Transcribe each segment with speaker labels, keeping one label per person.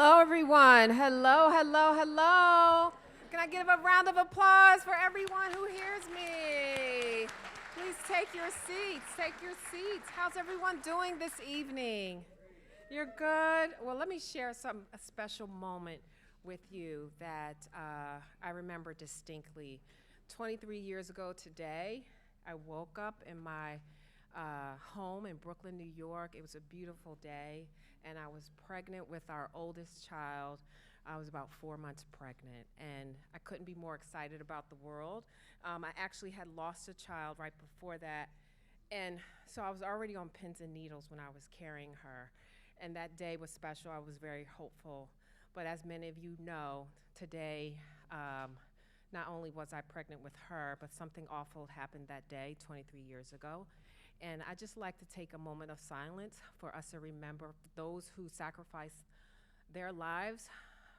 Speaker 1: Hello, everyone. Hello, hello, hello. Can I give a round of applause for everyone who hears me? Please take your seats. Take your seats. How's everyone doing this evening? You're good? Well, let me share a special moment with you that I remember distinctly. 23 years ago today, I woke up in my home in Brooklyn, New York. It was a beautiful day, and I was pregnant with our oldest child. I was about 4 months pregnant, and I couldn't be more excited about the world. I actually had lost a child right before that, and so I was already on pins and needles when I was carrying her, and that day was special. I was very hopeful, but as many of you know, today, not only was I pregnant with her, but something awful happened that day 23 years ago. And I just like to take a moment of silence for us to remember those who sacrificed their lives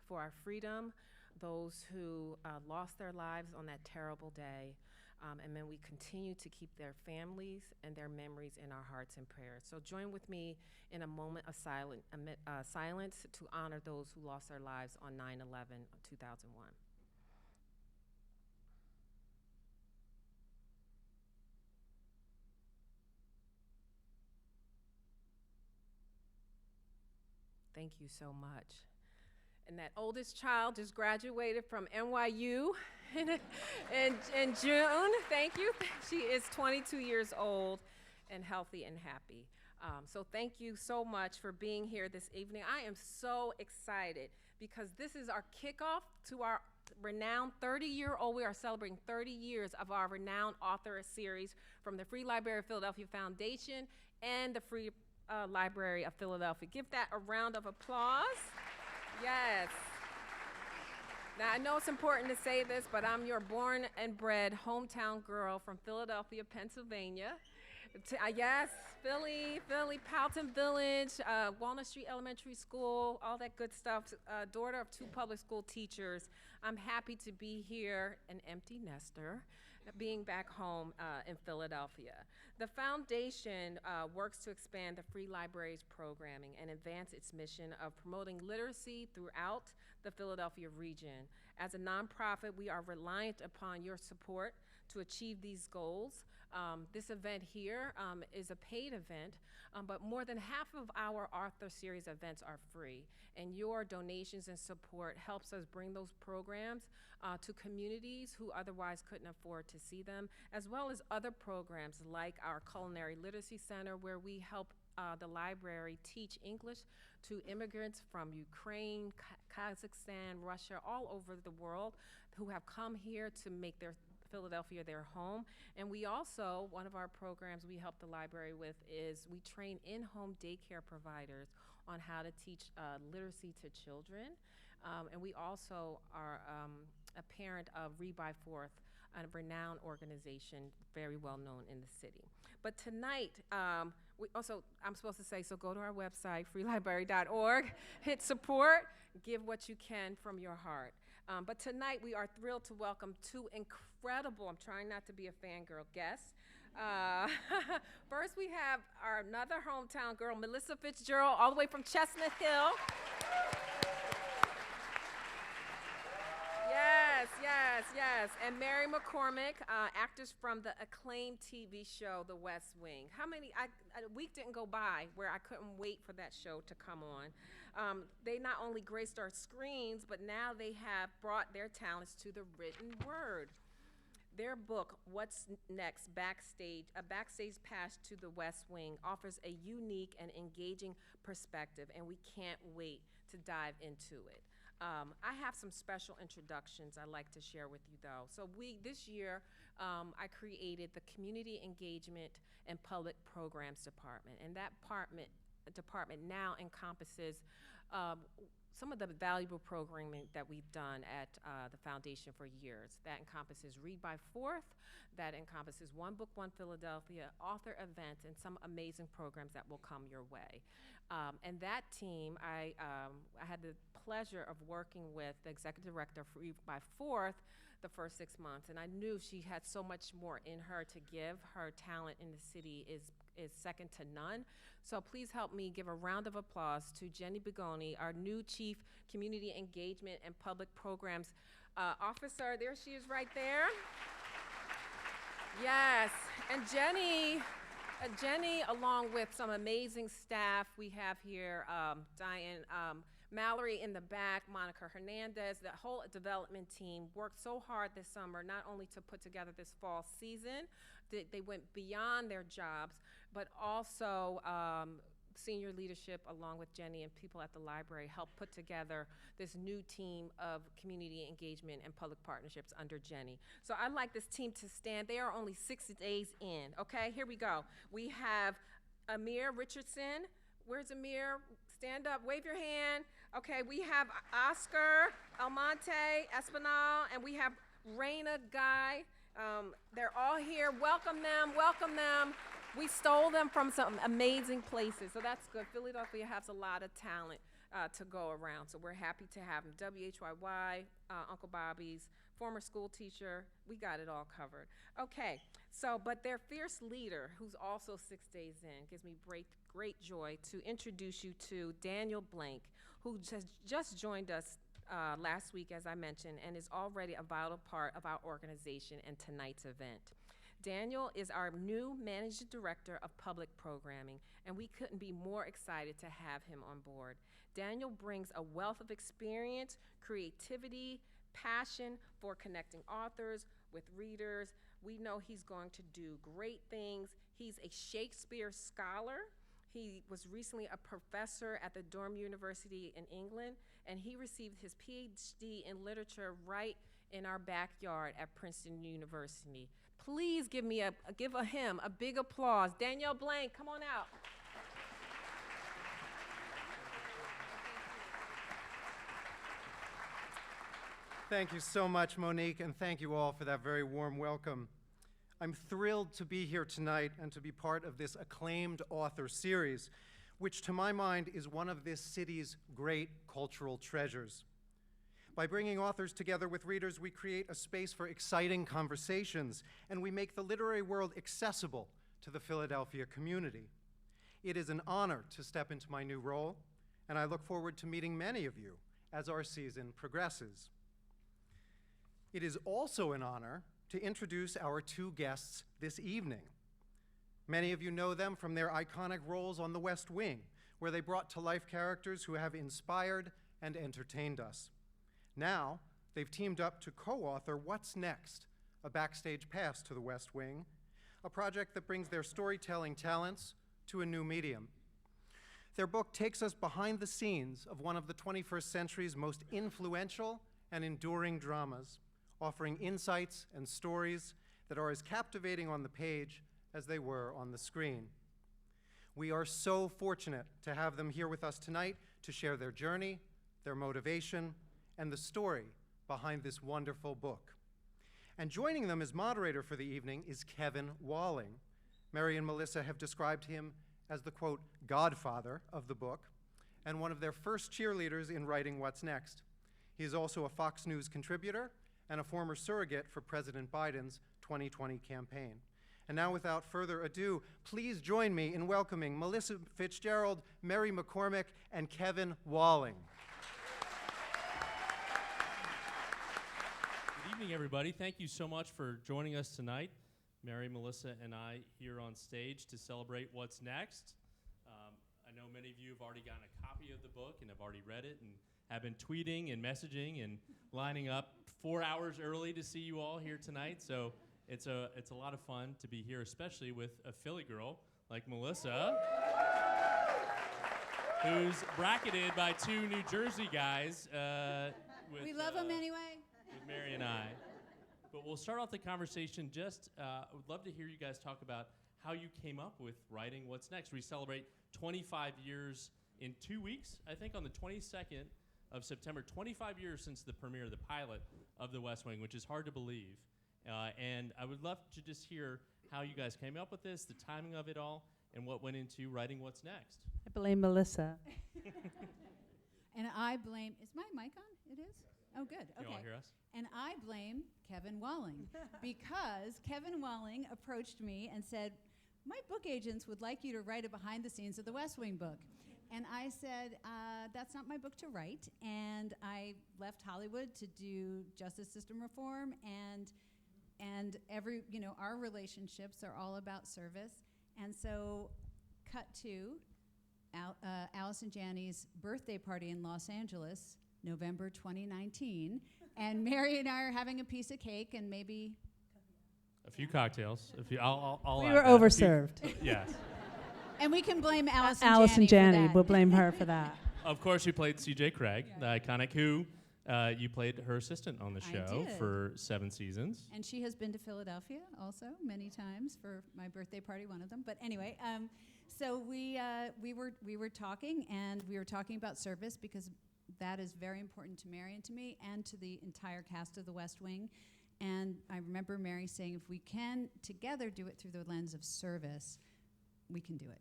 Speaker 1: for our freedom, those who lost their lives on that terrible day. And then we continue to keep their families and their memories in our hearts and prayers. So join with me in a moment of silence to honor those who lost their lives on 9/11/2001. Thank you so much. And that oldest child just graduated from NYU in June. Thank you. She is 22 years old and healthy and happy. So thank you so much for being here this evening. I am so excited because this is our kickoff to our renowned 30-year-old. We are celebrating 30 years of our renowned author series from the Free Library of Philadelphia Foundation and the Free Library of Philadelphia. Give that a round of applause. Yes. Now, I know it's important to say this, but I'm your born and bred hometown girl from Philadelphia, Pennsylvania. Yes, Philly, Powelton Village, Walnut Street Elementary School, all that good stuff. Daughter of 2 public school teachers. I'm happy to be here, an empty nester, being back home in Philadelphia. The foundation works to expand the Free Libraries programming and advance its mission of promoting literacy throughout the Philadelphia region. As a nonprofit, we are reliant upon your support to achieve these goals. This event here is a paid event, but more than half of our Author Series events are free, and your donations and support helps us bring those programs to communities who otherwise couldn't afford to see them, as well as other programs like our Culinary Literacy Center, where we help the library teach English to immigrants from Ukraine, Kazakhstan, Russia, all over the world who have come here to make Philadelphia their home. And we also, one of our programs we help the library with is we train in-home daycare providers on how to teach literacy to children. And we also are a parent of Read by Fourth, a renowned organization very well known in the city. But tonight, I'm supposed to say, so go to our website, freelibrary.org, hit support, give what you can from your heart. But tonight we are thrilled to welcome 2 incredible, I'm trying not to be a fangirl, guests. First we have another hometown girl, Melissa Fitzgerald, all the way from Chestnut Hill. Yes. And Mary McCormack, actress from the acclaimed TV show, The West Wing. A week didn't go by where I couldn't wait for that show to come on. They not only graced our screens, but now they have brought their talents to the written word. Their book, What's Next, A Backstage Pass to the West Wing, offers a unique and engaging perspective, and we can't wait to dive into it. I have some special introductions I'd like to share with you, though. So this year, I created the Community Engagement and Public Programs Department, and that department now encompasses some of the valuable programming that we've done at the foundation for years. That encompasses Read by Fourth, that encompasses One Book, One Philadelphia, author events, and some amazing programs that will come your way. And that team, I had the pleasure of working with the executive director for Read by Fourth the first 6 months, and I knew she had so much more in her to give. Her talent in the city is is second to none. So please help me give a round of applause to Jenny Bigoni, our new Chief Community Engagement and Public Programs Officer. There she is right there. Yes, and Jenny, along with some amazing staff we have here, Diane Mallory in the back, Monica Hernandez, the whole development team worked so hard this summer, not only to put together this fall season, they went beyond their jobs, but also senior leadership, along with Jenny and people at the library, helped put together this new team of community engagement and public partnerships under Jenny. So I'd like this team to stand. They are only 6 days in, okay? Here we go. We have Amir Richardson. Where's Amir? Stand up, wave your hand. Okay, we have Oscar, Almonte, Espinal, and we have Raina Guy. They're all here. Welcome them, welcome them. We stole them from some amazing places, so that's good. Philadelphia has a lot of talent to go around, so we're happy to have them. WHYY, Uncle Bobby's, former school teacher, we got it all covered. Okay, so, but their fierce leader, who's also 6 days in, gives me great joy to introduce you to Daniel Blank, who just joined us last week, as I mentioned, and is already a vital part of our organization and tonight's event. Daniel is our new Managing Director of Public Programming, and we couldn't be more excited to have him on board. Daniel brings a wealth of experience, creativity, passion for connecting authors with readers. We know he's going to do great things. He's a Shakespeare scholar. He was recently a professor at the Durham University in England, and he received his PhD in literature right in our backyard at Princeton University. Please give him a big applause. Daniel Blank, come on out.
Speaker 2: Thank you so much, Monique, and thank you all for that very warm welcome. I'm thrilled to be here tonight and to be part of this acclaimed author series, which to my mind is one of this city's great cultural treasures. By bringing authors together with readers, we create a space for exciting conversations, and we make the literary world accessible to the Philadelphia community. It is an honor to step into my new role, and I look forward to meeting many of you as our season progresses. It is also an honor to introduce our two guests this evening. Many of you know them from their iconic roles on The West Wing, where they brought to life characters who have inspired and entertained us. Now, they've teamed up to co-author What's Next, a backstage pass to The West Wing, a project that brings their storytelling talents to a new medium. Their book takes us behind the scenes of one of the 21st century's most influential and enduring dramas, offering insights and stories that are as captivating on the page as they were on the screen. We are so fortunate to have them here with us tonight to share their journey, their motivation, and the story behind this wonderful book. And joining them as moderator for the evening is Kevin Walling. Mary and Melissa have described him as the, quote, godfather of the book, and one of their first cheerleaders in writing What's Next. He is also a Fox News contributor and a former surrogate for President Biden's 2020 campaign. And now, without further ado, please join me in welcoming Melissa Fitzgerald, Mary McCormack, and Kevin Walling.
Speaker 3: Good evening, everybody. Thank you so much for joining us tonight. Mary, Melissa, and I here on stage to celebrate What's Next. I know many of you have already gotten a copy of the book and have already read it and have been tweeting and messaging and lining up 4 hours early to see you all here tonight. So it's a lot of fun to be here, especially with a Philly girl like Melissa, who's bracketed by two New Jersey guys.
Speaker 4: We love them anyway.
Speaker 3: With Mary and I. But we'll start off the conversation I would love to hear you guys talk about how you came up with writing What's Next. We celebrate 25 years in 2 weeks, I think on the 22nd of September, 25 years since the premiere of the pilot of The West Wing, which is hard to believe. And I would love to just hear how you guys came up with this, the timing of it all, and what went into writing What's Next.
Speaker 4: I blame Melissa. And I blame, is my mic on? It is? Oh, good. Okay.
Speaker 3: You all hear us?
Speaker 4: And I blame Kevin Walling because Kevin Walling approached me and said, my book agents would like you to write a behind the scenes of the West Wing book. And I said, that's not my book to write. And I left Hollywood to do justice system reform, and every, our relationships are all about service. And so, cut to Allison Janney's birthday party in Los Angeles, November 2019. And Mary and I are having a piece of cake and maybe
Speaker 3: A few cocktails. I'll
Speaker 5: We
Speaker 3: add
Speaker 5: were
Speaker 3: that.
Speaker 5: overserved.
Speaker 3: Yes.
Speaker 4: And we can blame Allison
Speaker 5: Allison Janney,
Speaker 4: for that.
Speaker 5: we'll blame her for that.
Speaker 3: Of course, you played C.J. Cregg, the iconic who. You played her assistant on the
Speaker 4: I
Speaker 3: show
Speaker 4: did.
Speaker 3: for 7 seasons.
Speaker 4: And she has been to Philadelphia also many times for my birthday party, one of them. But anyway, so we were talking, and we were talking about service because that is very important to Mary and to me and to the entire cast of The West Wing. And I remember Mary saying, if we can together do it through the lens of service, we can do it.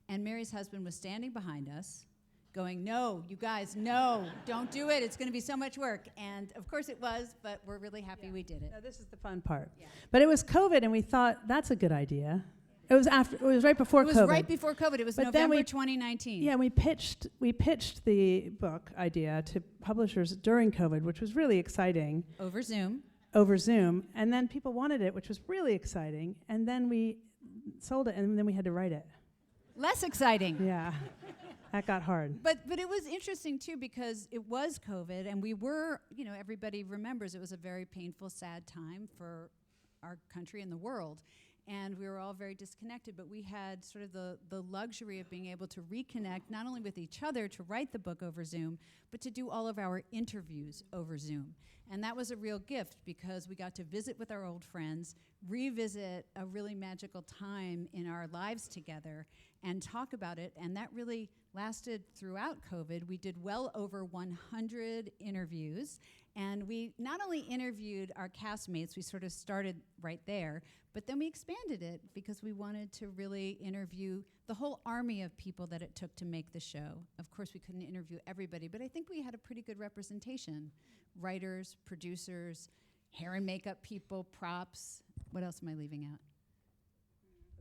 Speaker 4: And Mary's husband was standing behind us going, no, you guys, no, don't do it. It's going to be so much work. And of course it was, but we're really happy we did it.
Speaker 5: No, this is the fun part.
Speaker 4: Yeah.
Speaker 5: But it was COVID, and we thought, that's a good idea. It was right before
Speaker 4: It was
Speaker 5: COVID.
Speaker 4: right before COVID. It was
Speaker 5: But then
Speaker 4: November 2019.
Speaker 5: Yeah, we pitched the book idea to publishers during COVID, which was really exciting,
Speaker 4: Over Zoom.
Speaker 5: over Zoom. And then people wanted it, which was really exciting. And then we sold it, and then we had to write it.
Speaker 4: Less exciting.
Speaker 5: Yeah, that got hard.
Speaker 4: But it was interesting, too, because it was COVID, and we were, everybody remembers it was a very painful, sad time for our country and the world. And we were all very disconnected, but we had sort of the luxury of being able to reconnect, not only with each other to write the book over Zoom, but to do all of our interviews over Zoom. And that was a real gift because we got to visit with our old friends, revisit a really magical time in our lives together, and talk about it. And that really lasted throughout COVID. We did well over 100 interviews. And we not only interviewed our castmates, we sort of started right there, but then we expanded it because we wanted to really interview the whole army of people that it took to make the show. Of course, we couldn't interview everybody, but I think we had a pretty good representation. Writers, producers, hair and makeup people, props. What else am I leaving out?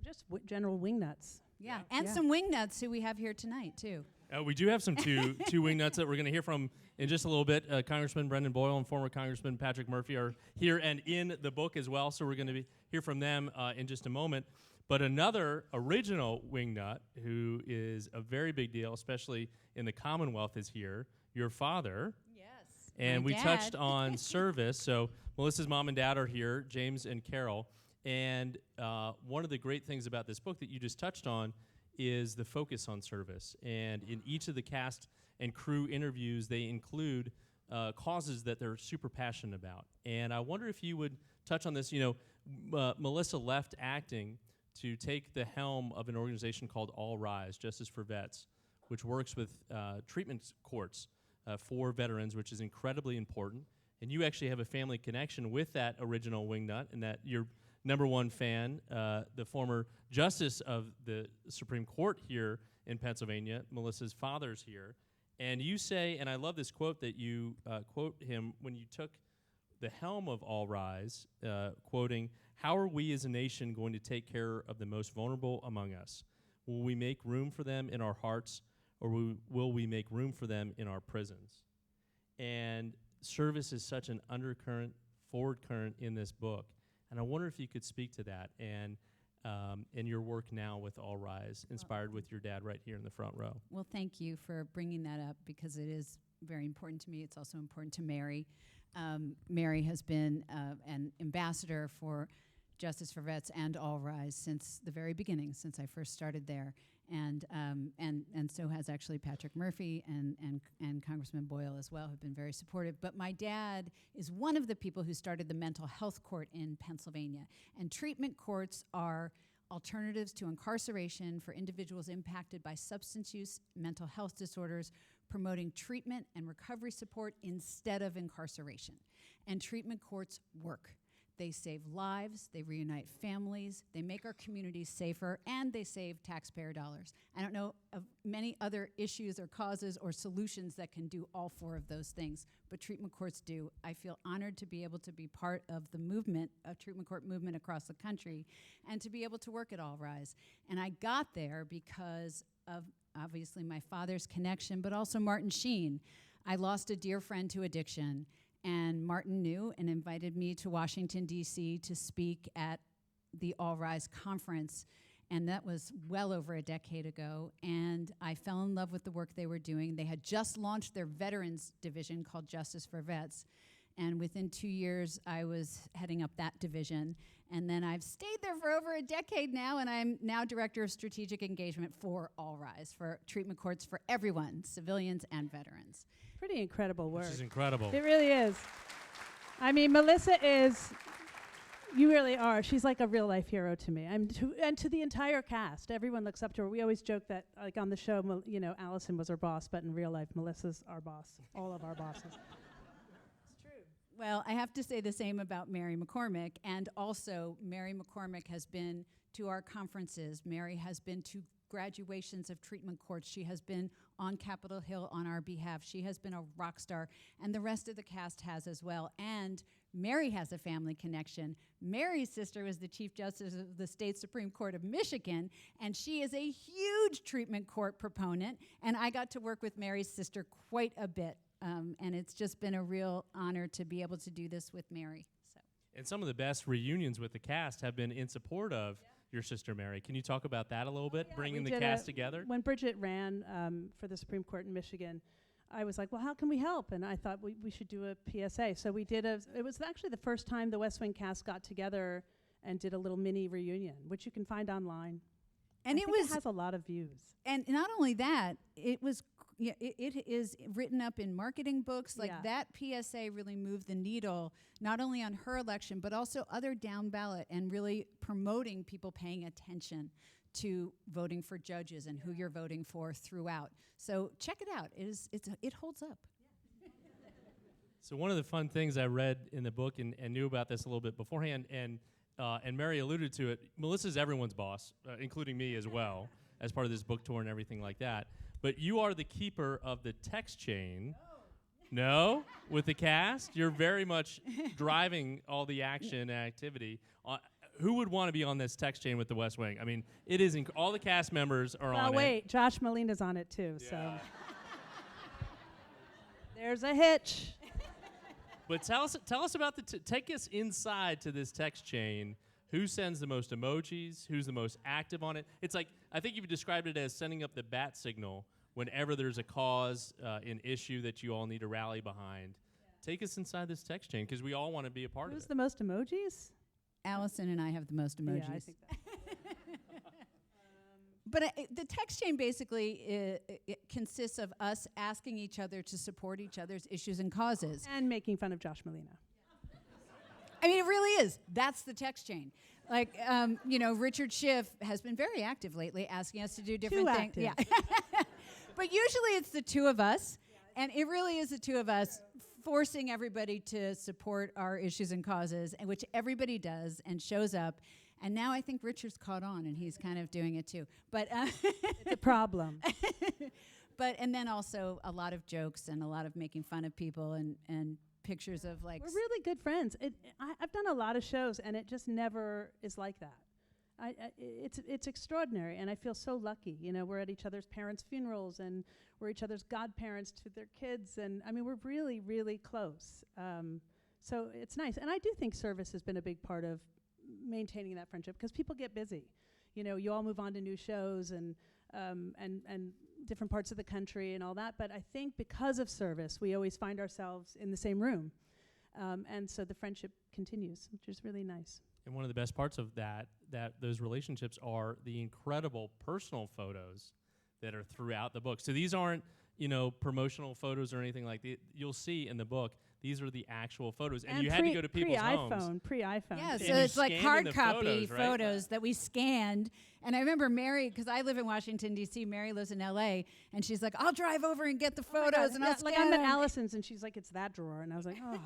Speaker 5: Just general wingnuts.
Speaker 4: Yeah, and
Speaker 5: Yeah.
Speaker 4: some wingnuts who we have here tonight, too.
Speaker 3: We do have some two wingnuts that we're going to hear from in just a little bit. Congressman Brendan Boyle and former Congressman Patrick Murphy are here and in the book as well, so we're going to hear from them in just a moment. But another original wingnut who is a very big deal, especially in the Commonwealth, is here, your father.
Speaker 4: Yes.
Speaker 3: And
Speaker 4: My
Speaker 3: we
Speaker 4: dad.
Speaker 3: touched on service. So Melissa's mom and dad are here, James and Carol. And one of the great things about this book that you just touched on is the focus on service. And in each of the cast and crew interviews, they include causes that they're super passionate about. And I wonder if you would touch on this. Melissa left acting to take the helm of an organization called All Rise, Justice for Vets, which works with treatment courts for veterans, which is incredibly important. And you actually have a family connection with that original wingnut, and that you're number one fan, the former justice of the Supreme Court here in Pennsylvania, Melissa's father's here. And you say, and I love this quote that you quote him when you took the helm of All Rise, quoting, "How are we as a nation going to take care of the most vulnerable among us? Will we make room for them in our hearts, or will we make room for them in our prisons?" And service is such an undercurrent, forward current in this book. And I wonder if you could speak to that and in your work now with All Rise, inspired with your dad right here in the front row.
Speaker 4: Well, thank you for bringing that up because it is very important to me. It's also important to Mary. Mary has been an ambassador for Justice for Vets and All Rise since the very beginning, since I first started there. And so has actually Patrick Murphy and Congressman Boyle as well, who've been very supportive. But my dad is one of the people who started the mental health court in Pennsylvania. And treatment courts are alternatives to incarceration for individuals impacted by substance use, mental health disorders, promoting treatment and recovery support instead of incarceration. And treatment courts work. they save lives, they reunite families, they make our communities safer, and they save taxpayer dollars. I don't know of many other issues or causes or solutions that can do all four of those things, but treatment courts do. I feel honored to be able to be part of the movement, a treatment court movement across the country, and to be able to work at All Rise. And I got there because of obviously my father's connection, but also Martin Sheen. I lost a dear friend to addiction, and Martin knew and invited me to Washington, D.C. to speak at the All Rise conference, and that was well over a decade ago, and I fell in love with the work they were doing. They had just launched their veterans division called Justice for Vets, and within 2 years, I was heading up that division, and then I've stayed there for over a decade now, and I'm now Director of Strategic Engagement for All Rise, for treatment courts for everyone, civilians and veterans.
Speaker 5: Pretty incredible work.
Speaker 3: Which is incredible.
Speaker 5: It really is. I mean, Melissa is, you really are. She's like a real life hero to me. And to the entire cast. Everyone looks up to her. We always joke that, like on the show, Allison was her boss, but in real life, Melissa's our boss. All of our bosses. It's true.
Speaker 4: Well, I have to say the same about Mary McCormack, and also Mary McCormack has been to our conferences. Mary has been to graduations of treatment courts. She has been on Capitol Hill on our behalf. She has been a rock star, and the rest of the cast has as well. And Mary has a family connection. Mary's sister was the Chief Justice of the State Supreme Court of Michigan, and she is a huge treatment court proponent, and I got to work with Mary's sister quite a bit, and it's just been a real honor to be able to do this with Mary. So.
Speaker 3: And some of the best reunions with the cast have been in support of your sister Mary. Can you talk about that a little bit, bringing the cast together?
Speaker 5: When Bridget ran for the Supreme Court in Michigan, I was like, well, how can we help? And I thought we should do a PSA. So we did it was actually the first time the West Wing cast got together and did a little mini reunion, which you can find online.
Speaker 4: And
Speaker 5: it has a lot of views.
Speaker 4: And not only that, it was it is written up in marketing books. Like that PSA really moved the needle, not only on her election, but also other down ballot, and really promoting people paying attention to voting for judges and who you're voting for throughout. So check it out. It holds up.
Speaker 3: So one of the fun things I read in the book and knew about this a little bit beforehand, and Mary alluded to it, Melissa's everyone's boss, including me as well, as part of this book tour and everything like that. But you are the keeper of the text chain. No? With the cast? You're very much driving all the action and activity. Who would want to be on this text chain with the West Wing? I mean, it is all the cast members are on it.
Speaker 5: Oh, wait. Josh Malina's on it, too. Yeah. So there's a hitch.
Speaker 3: But tell us about take us inside to this text chain. Who sends the most emojis? Who's the most active on it? It's like, I think you've described it as sending up the bat signal whenever there's a cause, an issue that you all need to rally behind. Yeah. Take us inside this text chain, because we all want to be a part of it.
Speaker 5: Who's the most emojis?
Speaker 4: Allison and I have the most emojis.
Speaker 5: Yeah, I think that.
Speaker 4: But the text chain basically it consists of us asking each other to support each other's issues and causes.
Speaker 5: And making fun of Josh Malina.
Speaker 4: I mean, it really is. That's the text chain. Like, Richard Schiff has been very active lately, asking us to do different things. Yeah. But usually it's the two of us, and it really is the two of us forcing everybody to support our issues and causes, and which everybody does and shows up. And now I think Richard's caught on, and he's kind of doing it too. But
Speaker 5: it's a problem.
Speaker 4: And then also a lot of jokes and a lot of making fun of people and pictures of like.
Speaker 5: We're really good friends. I've done a lot of shows, and it just never is like that. It's extraordinary, and I feel so lucky. We're at each other's parents' funerals, and we're each other's godparents to their kids, and I mean, we're really, really close. So it's nice, and I do think service has been a big part of maintaining that friendship, because people get busy. You all move on to new shows and different parts of the country and all that. But I think because of service, we always find ourselves in the same room, and so the friendship continues, which is really nice.
Speaker 3: And one of the best parts of that those relationships are the incredible personal photos that are throughout the book. So these aren't, promotional photos or anything like that. You'll see in the book, these are the actual photos. And you had to go to people's homes.
Speaker 5: Pre-iPhone.
Speaker 4: Yeah, so it's like hard copy photos that we scanned. And I remember Mary, because I live in Washington, D.C., Mary lives in L.A., and she's like, I'll drive over and get the photos. And I'll
Speaker 5: like I'm at Allison's, and she's like, it's that drawer. And I was like, oh.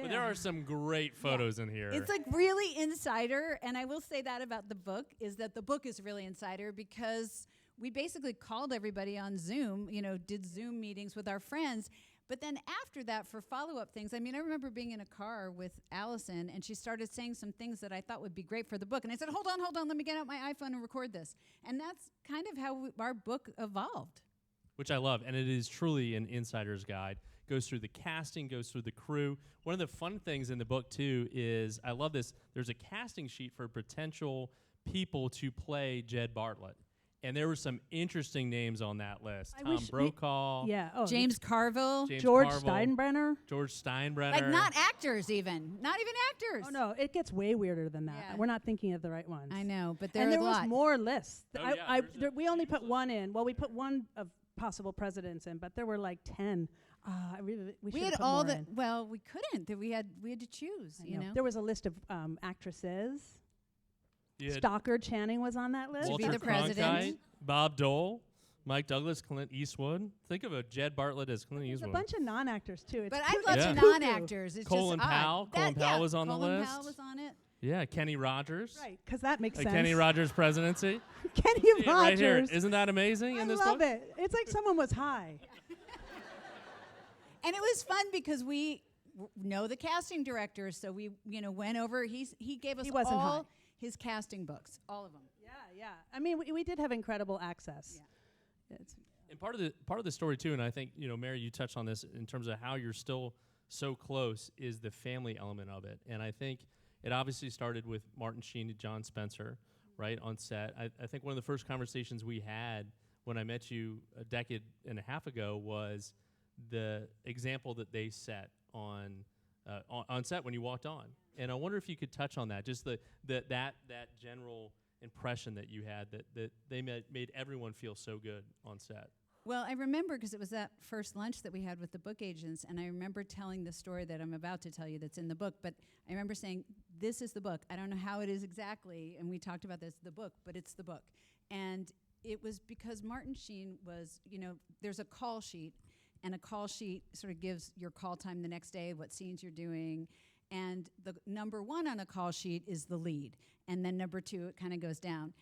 Speaker 3: But there are some great photos in here.
Speaker 4: It's like really insider, and I will say that about the book, is that the book is really insider because we basically called everybody on Zoom, did Zoom meetings with our friends. But then after that, for follow-up things, I remember being in a car with Allison, and she started saying some things that I thought would be great for the book. And I said, hold on, let me get out my iPhone and record this. And that's kind of how our book evolved.
Speaker 3: Which I love, and it is truly an insider's guide. Goes through the casting, goes through the crew. One of the fun things in the book, too, is I love this. There's a casting sheet for potential people to play Jed Bartlett. And there were some interesting names on that list. Tom Brokaw.
Speaker 4: James Carville.
Speaker 5: George Steinbrenner.
Speaker 3: George Steinbrenner.
Speaker 4: Like not actors even. Not even actors.
Speaker 5: Oh, no, it gets way weirder than that.
Speaker 4: Yeah.
Speaker 5: We're not thinking of the right ones.
Speaker 4: I know, but
Speaker 5: there was more lists.
Speaker 3: Oh, yeah,
Speaker 5: we only put one in. Well, we put one of possible presidents in, but there were like 10. We
Speaker 4: had
Speaker 5: put
Speaker 4: all
Speaker 5: more
Speaker 4: the.
Speaker 5: in.
Speaker 4: Well, we couldn't. We had to choose.
Speaker 5: There was a list of actresses.
Speaker 3: Yeah.
Speaker 5: Stockard Channing was on that list.
Speaker 3: Walter
Speaker 4: To be the president.
Speaker 3: Cronkite, Bob Dole, Mike Douglas, Clint Eastwood. Think of a Jed Bartlett as Clint
Speaker 5: There's
Speaker 3: Eastwood.
Speaker 5: a bunch of non-actors too. It's
Speaker 4: But
Speaker 5: cute.
Speaker 4: I love
Speaker 3: Yeah.
Speaker 4: non-actors. It's
Speaker 3: Colin
Speaker 4: just
Speaker 3: Powell.
Speaker 4: odd.
Speaker 3: Colin Powell was on the
Speaker 4: Colin
Speaker 3: list.
Speaker 4: Powell was on it.
Speaker 3: Yeah, Kenny Rogers.
Speaker 5: Right, because that makes
Speaker 3: A
Speaker 5: sense.
Speaker 3: Kenny Rogers presidency.
Speaker 5: Kenny
Speaker 3: See it
Speaker 5: Rogers.
Speaker 3: right here. Isn't that amazing
Speaker 5: I
Speaker 3: in this
Speaker 5: love
Speaker 3: book?
Speaker 5: it. It's like someone was high.
Speaker 4: And it was fun because we know the casting director, so we went over. He gave us
Speaker 5: He wasn't
Speaker 4: all
Speaker 5: high.
Speaker 4: his casting books, all of them.
Speaker 5: Yeah. We did have incredible access.
Speaker 4: Yeah.
Speaker 3: And part of the story too, and I think Mary, you touched on this in terms of how you're still so close, is the family element of it. And I think it obviously started with Martin Sheen and John Spencer, right, on set. I think one of the first conversations we had when I met you a decade and a half ago was the example that they set on set when you walked on. And I wonder if you could touch on that, just that general impression that you had that they made everyone feel so good on set.
Speaker 4: Well, I remember because it was that first lunch that we had with the book agents, and I remember telling the story that I'm about to tell you that's in the book, but I remember saying, this is the book. I don't know how it is exactly, and we talked about this, the book, but it's the book. And it was because Martin Sheen was, there's a call sheet, and a call sheet sort of gives your call time the next day, what scenes you're doing, and the number one on a call sheet is the lead, and then number two, it kind of goes down.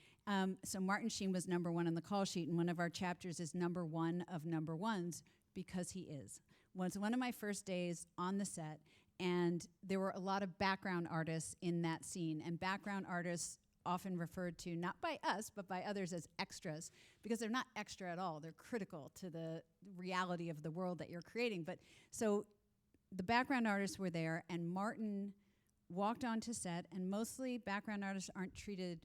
Speaker 4: So Martin Sheen was number one on the call sheet, and one of our chapters is number one of number ones because he is. Was one of my first days on the set, and there were a lot of background artists in that scene, and background artists often referred to, not by us, but by others as extras, because they're not extra at all. They're critical to the reality of the world that you're creating. But so the background artists were there, and Martin walked onto set, and mostly background artists aren't treated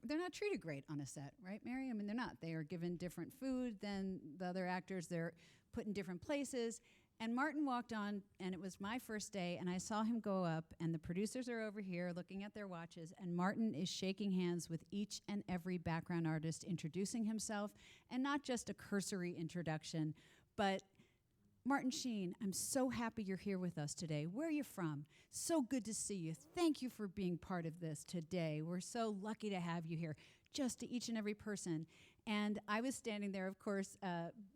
Speaker 4: they're not treated great on a set, right, Mary? I mean, they're not. They are given different food than the other actors. They're put in different places. And Martin walked on, and it was my first day, and I saw him go up, and the producers are over here looking at their watches, and Martin is shaking hands with each and every background artist, introducing himself, and not just a cursory introduction, but Martin Sheen, I'm so happy you're here with us today. Where are you from? So good to see you. Thank you for being part of this today. We're so lucky to have you here, just to each and every person. And I was standing there, of course,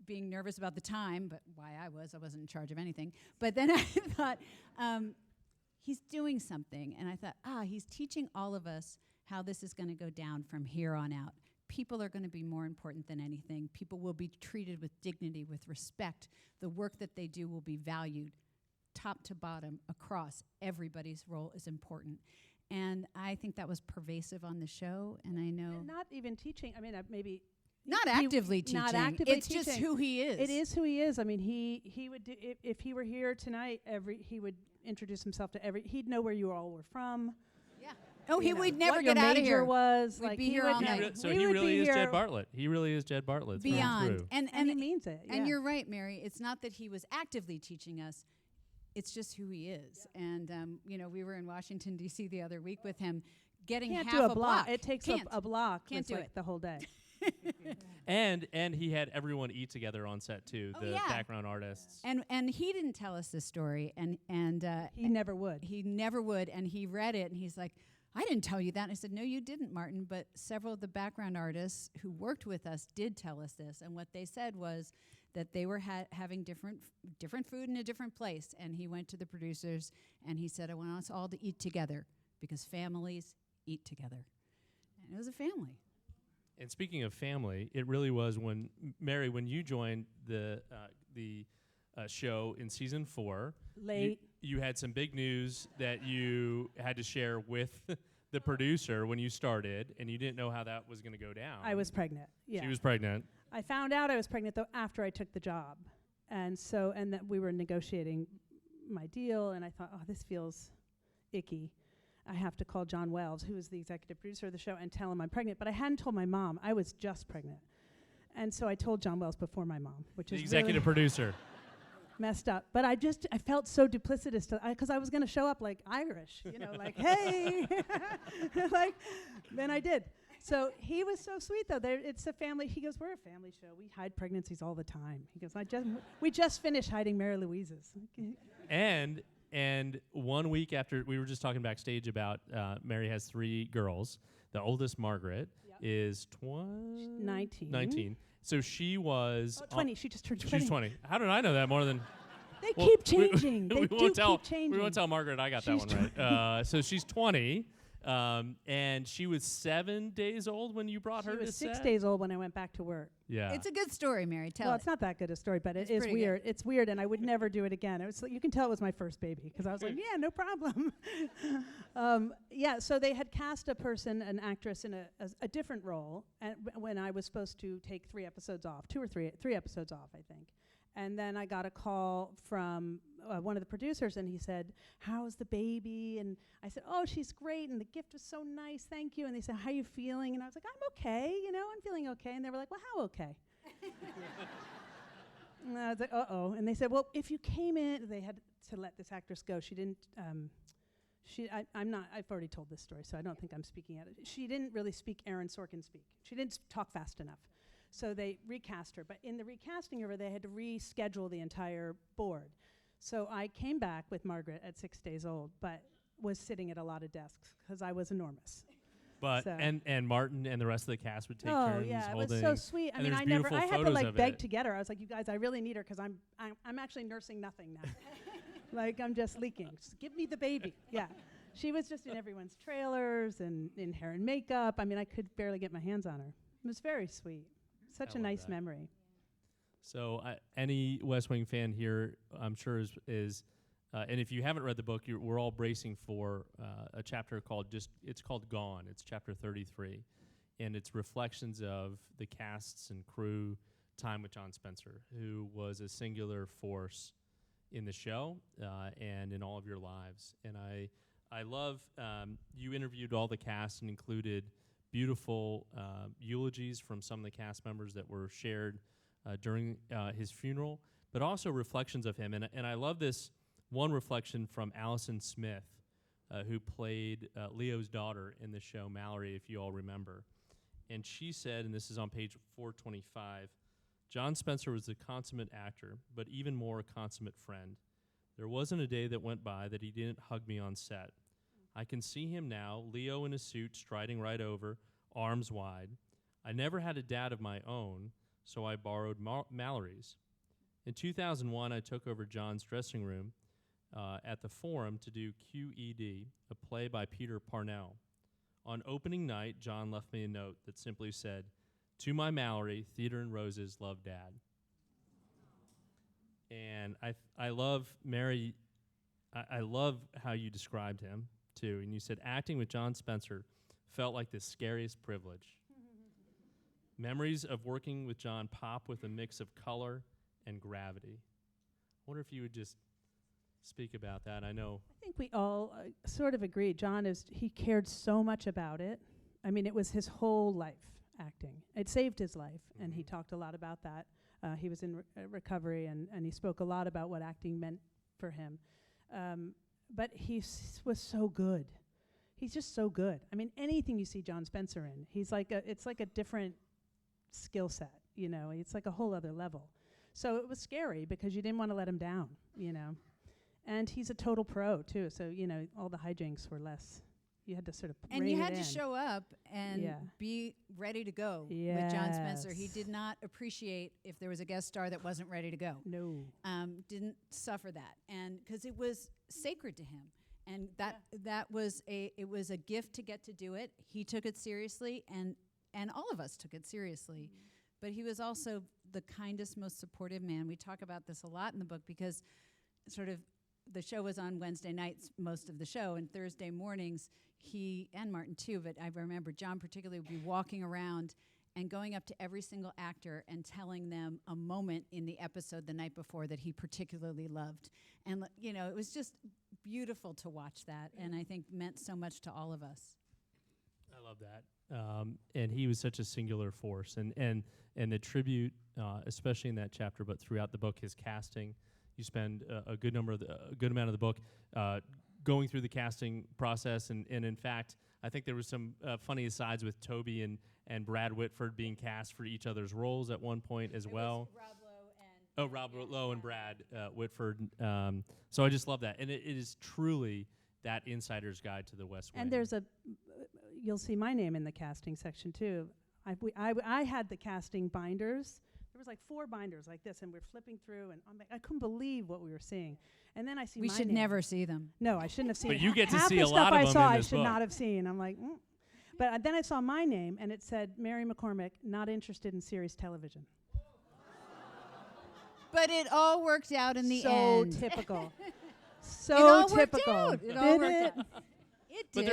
Speaker 4: being nervous about the time, but why I wasn't in charge of anything. But then I thought, he's doing something. And I thought, he's teaching all of us how this is going to go down from here on out. People are going to be more important than anything. People will be treated with dignity, with respect. The work that they do will be valued, top to bottom, across. Everybody's role is important. And I think that was pervasive on the show, and I know...
Speaker 5: And not even teaching, maybe...
Speaker 4: Not actively teaching.
Speaker 5: Not actively
Speaker 4: it's
Speaker 5: teaching.
Speaker 4: Just who he is.
Speaker 5: It is who he is. I mean, he would do, if he were here tonight, he would introduce himself to he'd know where you all were from.
Speaker 4: Yeah. Oh, he would never
Speaker 5: what
Speaker 4: get
Speaker 5: your
Speaker 4: out of
Speaker 5: major
Speaker 4: here.
Speaker 5: was.
Speaker 4: We'd
Speaker 5: like
Speaker 4: be
Speaker 5: he
Speaker 4: here
Speaker 5: would
Speaker 4: all
Speaker 5: know.
Speaker 4: night.
Speaker 3: So
Speaker 5: We
Speaker 3: he
Speaker 5: would
Speaker 3: really
Speaker 5: be
Speaker 3: is
Speaker 5: here
Speaker 3: Jed Bartlett. He really is Jed Bartlett. through and
Speaker 4: Beyond.
Speaker 3: through.
Speaker 5: And he means it.
Speaker 4: And
Speaker 5: yeah.
Speaker 4: you're right, Mary. It's not that he was actively teaching us. It's just who he is. Yeah. And, we were in Washington, D.C. the other week with him, getting
Speaker 5: Can't
Speaker 4: half
Speaker 5: do
Speaker 4: a block.
Speaker 5: It takes
Speaker 4: Can't.
Speaker 5: a block.
Speaker 4: Can't
Speaker 5: It's
Speaker 4: do
Speaker 5: like
Speaker 4: it.
Speaker 5: the whole day.
Speaker 3: And he had everyone eat together on set too.
Speaker 4: Oh,
Speaker 3: The
Speaker 4: yeah.
Speaker 3: background artists.
Speaker 4: And he didn't tell us this story, and
Speaker 5: He never would.
Speaker 4: He never would, and he read it, and he's like, I didn't tell you that. And I said, no, you didn't, Martin, but several of the background artists who worked with us did tell us this, and what they said was that they were having different food in a different place. And he went to the producers and he said, I want us all to eat together because families eat together. And it was a family.
Speaker 3: And speaking of family, it really was when, Mary, when you joined the show in season 4.
Speaker 5: Late.
Speaker 3: You had some big news that you had to share with the producer when you started, and you didn't know how that was going to go down.
Speaker 5: I was pregnant. Yeah.
Speaker 3: She was pregnant.
Speaker 5: I found out I was pregnant though after I took the job, and that we were negotiating my deal, and I thought, oh, this feels icky. I have to call John Wells, who is the executive producer of the show, and tell him I'm pregnant. But I hadn't told my mom. I was just pregnant, and so I told John Wells before my mom, which
Speaker 3: The
Speaker 5: is
Speaker 3: executive
Speaker 5: really
Speaker 3: producer.
Speaker 5: messed up. But I felt so duplicitous because I was going to show up like Irish, like, hey, like, then I did. So he was so sweet though. It's a family. He goes, we're a family show. We hide pregnancies all the time. He goes, we just finished hiding Mary Louise's.
Speaker 3: And 1 week after, we were just talking backstage about Mary has 3 girls. The oldest, Margaret, is 19. So she was
Speaker 5: 20. She just turned 20.
Speaker 3: She's 20. How did I know that more than?
Speaker 5: They keep changing. They keep changing.
Speaker 3: We won't tell Margaret I got that one right. So she's 20, and she was 7 days old when you brought her to set.
Speaker 5: She was 6 days old when I went back to work.
Speaker 3: Yeah.
Speaker 4: It's a good story, Mary. Tell
Speaker 5: Well,
Speaker 4: it.
Speaker 5: it's not that good a story, but it is
Speaker 4: pretty
Speaker 5: weird. It's weird, and I would never do it again. It was you can tell it was my first baby because I was like, yeah, no problem. So they had cast an actress in a different role, and when I was supposed to take 3 episodes off, 2 or 3 episodes off, I think. And then I got a call from one of the producers, and he said, how's the baby? And I said, oh, she's great, and the gift was so nice, thank you. And they said, how are you feeling? And I was like, I'm okay, I'm feeling okay. And they were like, well, how okay? And I was like, uh-oh. And they said, well, if you came in, they had to let this actress go. She didn't, I've already told this story, so I don't think I'm speaking at it. She didn't really speak Aaron Sorkin speak. She didn't talk fast enough. So they recast her. But in the recasting of her, they had to reschedule the entire board. So I came back with Margaret at 6 days old, but was sitting at a lot of desks because I was enormous.
Speaker 3: But
Speaker 5: So-
Speaker 3: and Martin and the rest of the cast would take
Speaker 5: Oh
Speaker 3: turns
Speaker 5: yeah, it
Speaker 3: holding.
Speaker 5: was so sweet.
Speaker 3: and
Speaker 5: I
Speaker 3: there's
Speaker 5: had to
Speaker 3: beautiful
Speaker 5: like
Speaker 3: photos
Speaker 5: beg
Speaker 3: of
Speaker 5: to get her. I was like, you guys, I really need her because I'm actually nursing nothing now. Like I'm just leaking. Just give me the baby. Yeah. She was just in everyone's trailers and in hair and makeup. I mean, I could barely get my hands on her. It was very sweet. Such a
Speaker 3: love
Speaker 5: nice
Speaker 3: that.
Speaker 5: memory.
Speaker 3: So any West Wing fan here, I'm sure is and if you haven't read the book, we're all bracing for a chapter it's called Gone. It's chapter 33, and it's reflections of the casts and crew time with John Spencer, who was a singular force in the show and in all of your lives. And I love you interviewed all the cast and included beautiful eulogies from some of the cast members that were shared during his funeral, but also reflections of him. And I love this one reflection from Allison Smith, who played Leo's daughter in the show, Mallory, if you all remember. And she said, and this is on page 425, John Spencer was a consummate actor, but even more a consummate friend. There wasn't a day that went by that he didn't hug me on set. I can see him now, Leo in a suit, striding right over, arms wide. I never had a dad of my own, so I borrowed Mallory's. In 2001, I took over John's dressing room at the Forum to do QED, a play by Peter Parnell. On opening night, John left me a note that simply said, "To my Mallory, Theater and Roses, love Dad." And I love, Mary, I love how you described him, too. And you said, acting with John Spencer felt like the scariest privilege. Memories of working with John pop with a mix of color and gravity. I wonder if you would just speak about that. I know.
Speaker 5: I think we all sort of agree. He cared so much about it. I mean, it was his whole life, acting. It saved his life, and he talked a lot about that. He was in recovery, and he spoke a lot about what acting meant for him. But he was so good. He's just so good. I mean, anything you see John Spencer in, it's like a different skill set, It's like a whole other level. So it was scary because you didn't want to let him down, And he's a total pro, too. So, all the hijinks were less, you had to sort of
Speaker 4: And
Speaker 5: rein
Speaker 4: you
Speaker 5: it
Speaker 4: had to
Speaker 5: in.
Speaker 4: show up and
Speaker 5: Yeah.
Speaker 4: be ready to go with John Spencer. He
Speaker 5: Yes.
Speaker 4: did not appreciate if there was a guest star that wasn't ready to go.
Speaker 5: No.
Speaker 4: Didn't suffer that, and because it was sacred to him, and that was a gift to get to do it. He took it seriously, and all of us took it seriously. But he was also the kindest, most supportive man. We talk about this a lot in the book because sort of the show was on Wednesday nights, most of the show, and Thursday mornings, he, and Martin too, but I remember John particularly would be walking around and going up to every single actor and telling them a moment in the episode the night before that he particularly loved. And, it was just beautiful to watch that, and I think meant so much to all of us.
Speaker 3: I love that. And he was such a singular force. And the tribute, especially in that chapter, but throughout the book, his casting. You spend a good amount of the book going through the casting process, and in fact, I think there was some funny asides with Toby and Brad Whitford being cast for each other's roles at one point as well. Rob Lowe and Brad Whitford. So I just love that, and it is truly that insider's guide to the West Wing.
Speaker 5: And there's you'll see my name in the casting section too. I had the casting binders. There was like 4 binders like this, and we're flipping through, and I couldn't believe what we were seeing. And then I see
Speaker 4: We
Speaker 5: my
Speaker 4: should
Speaker 5: name.
Speaker 4: never see them.
Speaker 5: No, I shouldn't have seen.
Speaker 3: But you get to
Speaker 5: Half
Speaker 3: see
Speaker 5: the
Speaker 3: a
Speaker 5: stuff
Speaker 3: lot of
Speaker 5: I
Speaker 3: them
Speaker 5: saw
Speaker 3: in
Speaker 5: I
Speaker 3: this
Speaker 5: should
Speaker 3: book.
Speaker 5: not have seen. I'm like, But then I saw my name, and it said Mary McCormack, not interested in series television.
Speaker 4: But it all worked out in the
Speaker 5: So
Speaker 4: end.
Speaker 5: typical.
Speaker 4: It
Speaker 5: So
Speaker 4: all worked
Speaker 5: typical.
Speaker 4: out. It all
Speaker 5: Did
Speaker 4: worked
Speaker 5: it?
Speaker 4: out. It
Speaker 3: But
Speaker 4: did.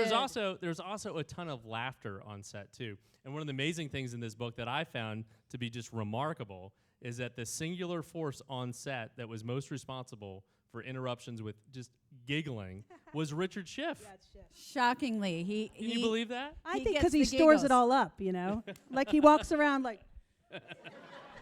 Speaker 3: there's also a ton of laughter on set too. And one of the amazing things in this book that I found to be just remarkable is that the singular force on set that was most responsible for interruptions with just giggling was Richard Schiff.
Speaker 4: Shockingly, he.
Speaker 3: Can you believe that?
Speaker 5: I
Speaker 4: He
Speaker 5: think
Speaker 4: gets
Speaker 5: because he
Speaker 4: the
Speaker 5: stores it
Speaker 4: giggles.
Speaker 5: all up, like he walks around like.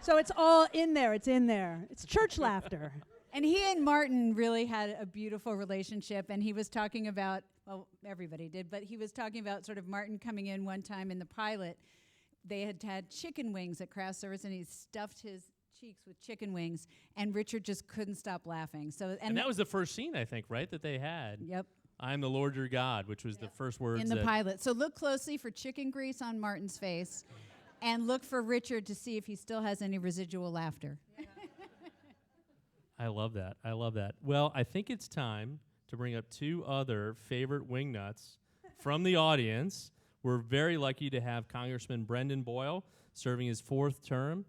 Speaker 5: So it's all in there. It's in there. It's church laughter.
Speaker 4: And he and Martin really had a beautiful relationship, and he was talking about, well, everybody did, but he was talking about sort of Martin coming in one time in the pilot. They had chicken wings at craft service, and he stuffed his cheeks with chicken wings, and Richard just couldn't stop laughing. So
Speaker 3: And that was the first scene, I think, right, that they had.
Speaker 4: Yep.
Speaker 3: I am the Lord your God, which was the first words
Speaker 4: In the
Speaker 3: that
Speaker 4: pilot. So look closely for chicken grease on Martin's face, and look for Richard to see if he still has any residual laughter.
Speaker 3: I love that. I love that. Well, I think it's time to bring up 2 other favorite wingnuts from the audience. We're very lucky to have Congressman Brendan Boyle serving his 4th term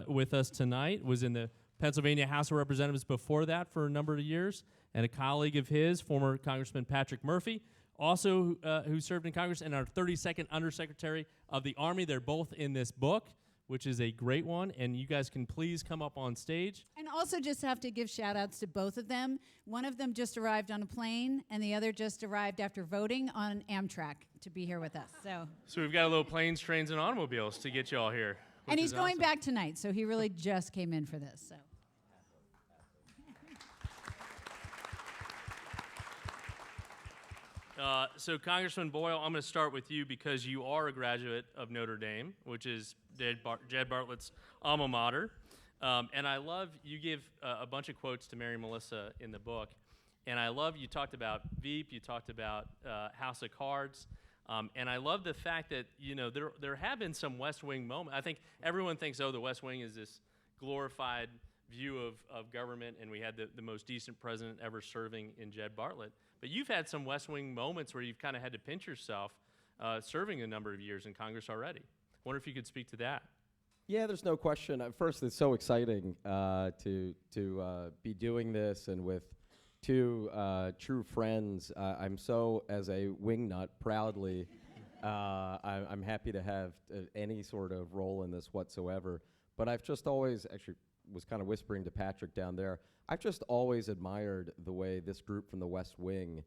Speaker 3: with us tonight. Was in the Pennsylvania House of Representatives before that for a number of years, and a colleague of his, former Congressman Patrick Murphy, also who served in Congress, and our 32nd Undersecretary of the Army. They're both in this book, which is a great one, and you guys can please come up on stage.
Speaker 4: And also just have to give shout-outs to both of them. One of them just arrived on a plane, and the other just arrived after voting on Amtrak to be here with us.
Speaker 3: So we've got a little planes, trains, and automobiles to get you all here.
Speaker 4: And he's going back tonight, so he really just came in for this.
Speaker 3: So Congressman Boyle, I'm going to start with you because you are a graduate of Notre Dame, which is Jed Bartlett's alma mater. And I love, you give a bunch of quotes to Mary Melissa in the book. And I love, you talked about Veep, you talked about House of Cards. And I love the fact that, there have been some West Wing moments. I think everyone thinks, the West Wing is this glorified view of government, and we had the most decent president ever serving in Jed Bartlett. But you've had some West Wing moments where you've kind of had to pinch yourself serving a number of years in Congress already. Wonder if you could speak to that.
Speaker 6: Yeah, there's no question. First, it's so exciting to be doing this, and with 2 true friends. I'm so, as a wingnut, proudly, I'm happy to have any sort of role in this whatsoever. But I've just always, actually was kind of whispering to Patrick down there, I've just always admired the way this group from the West Wing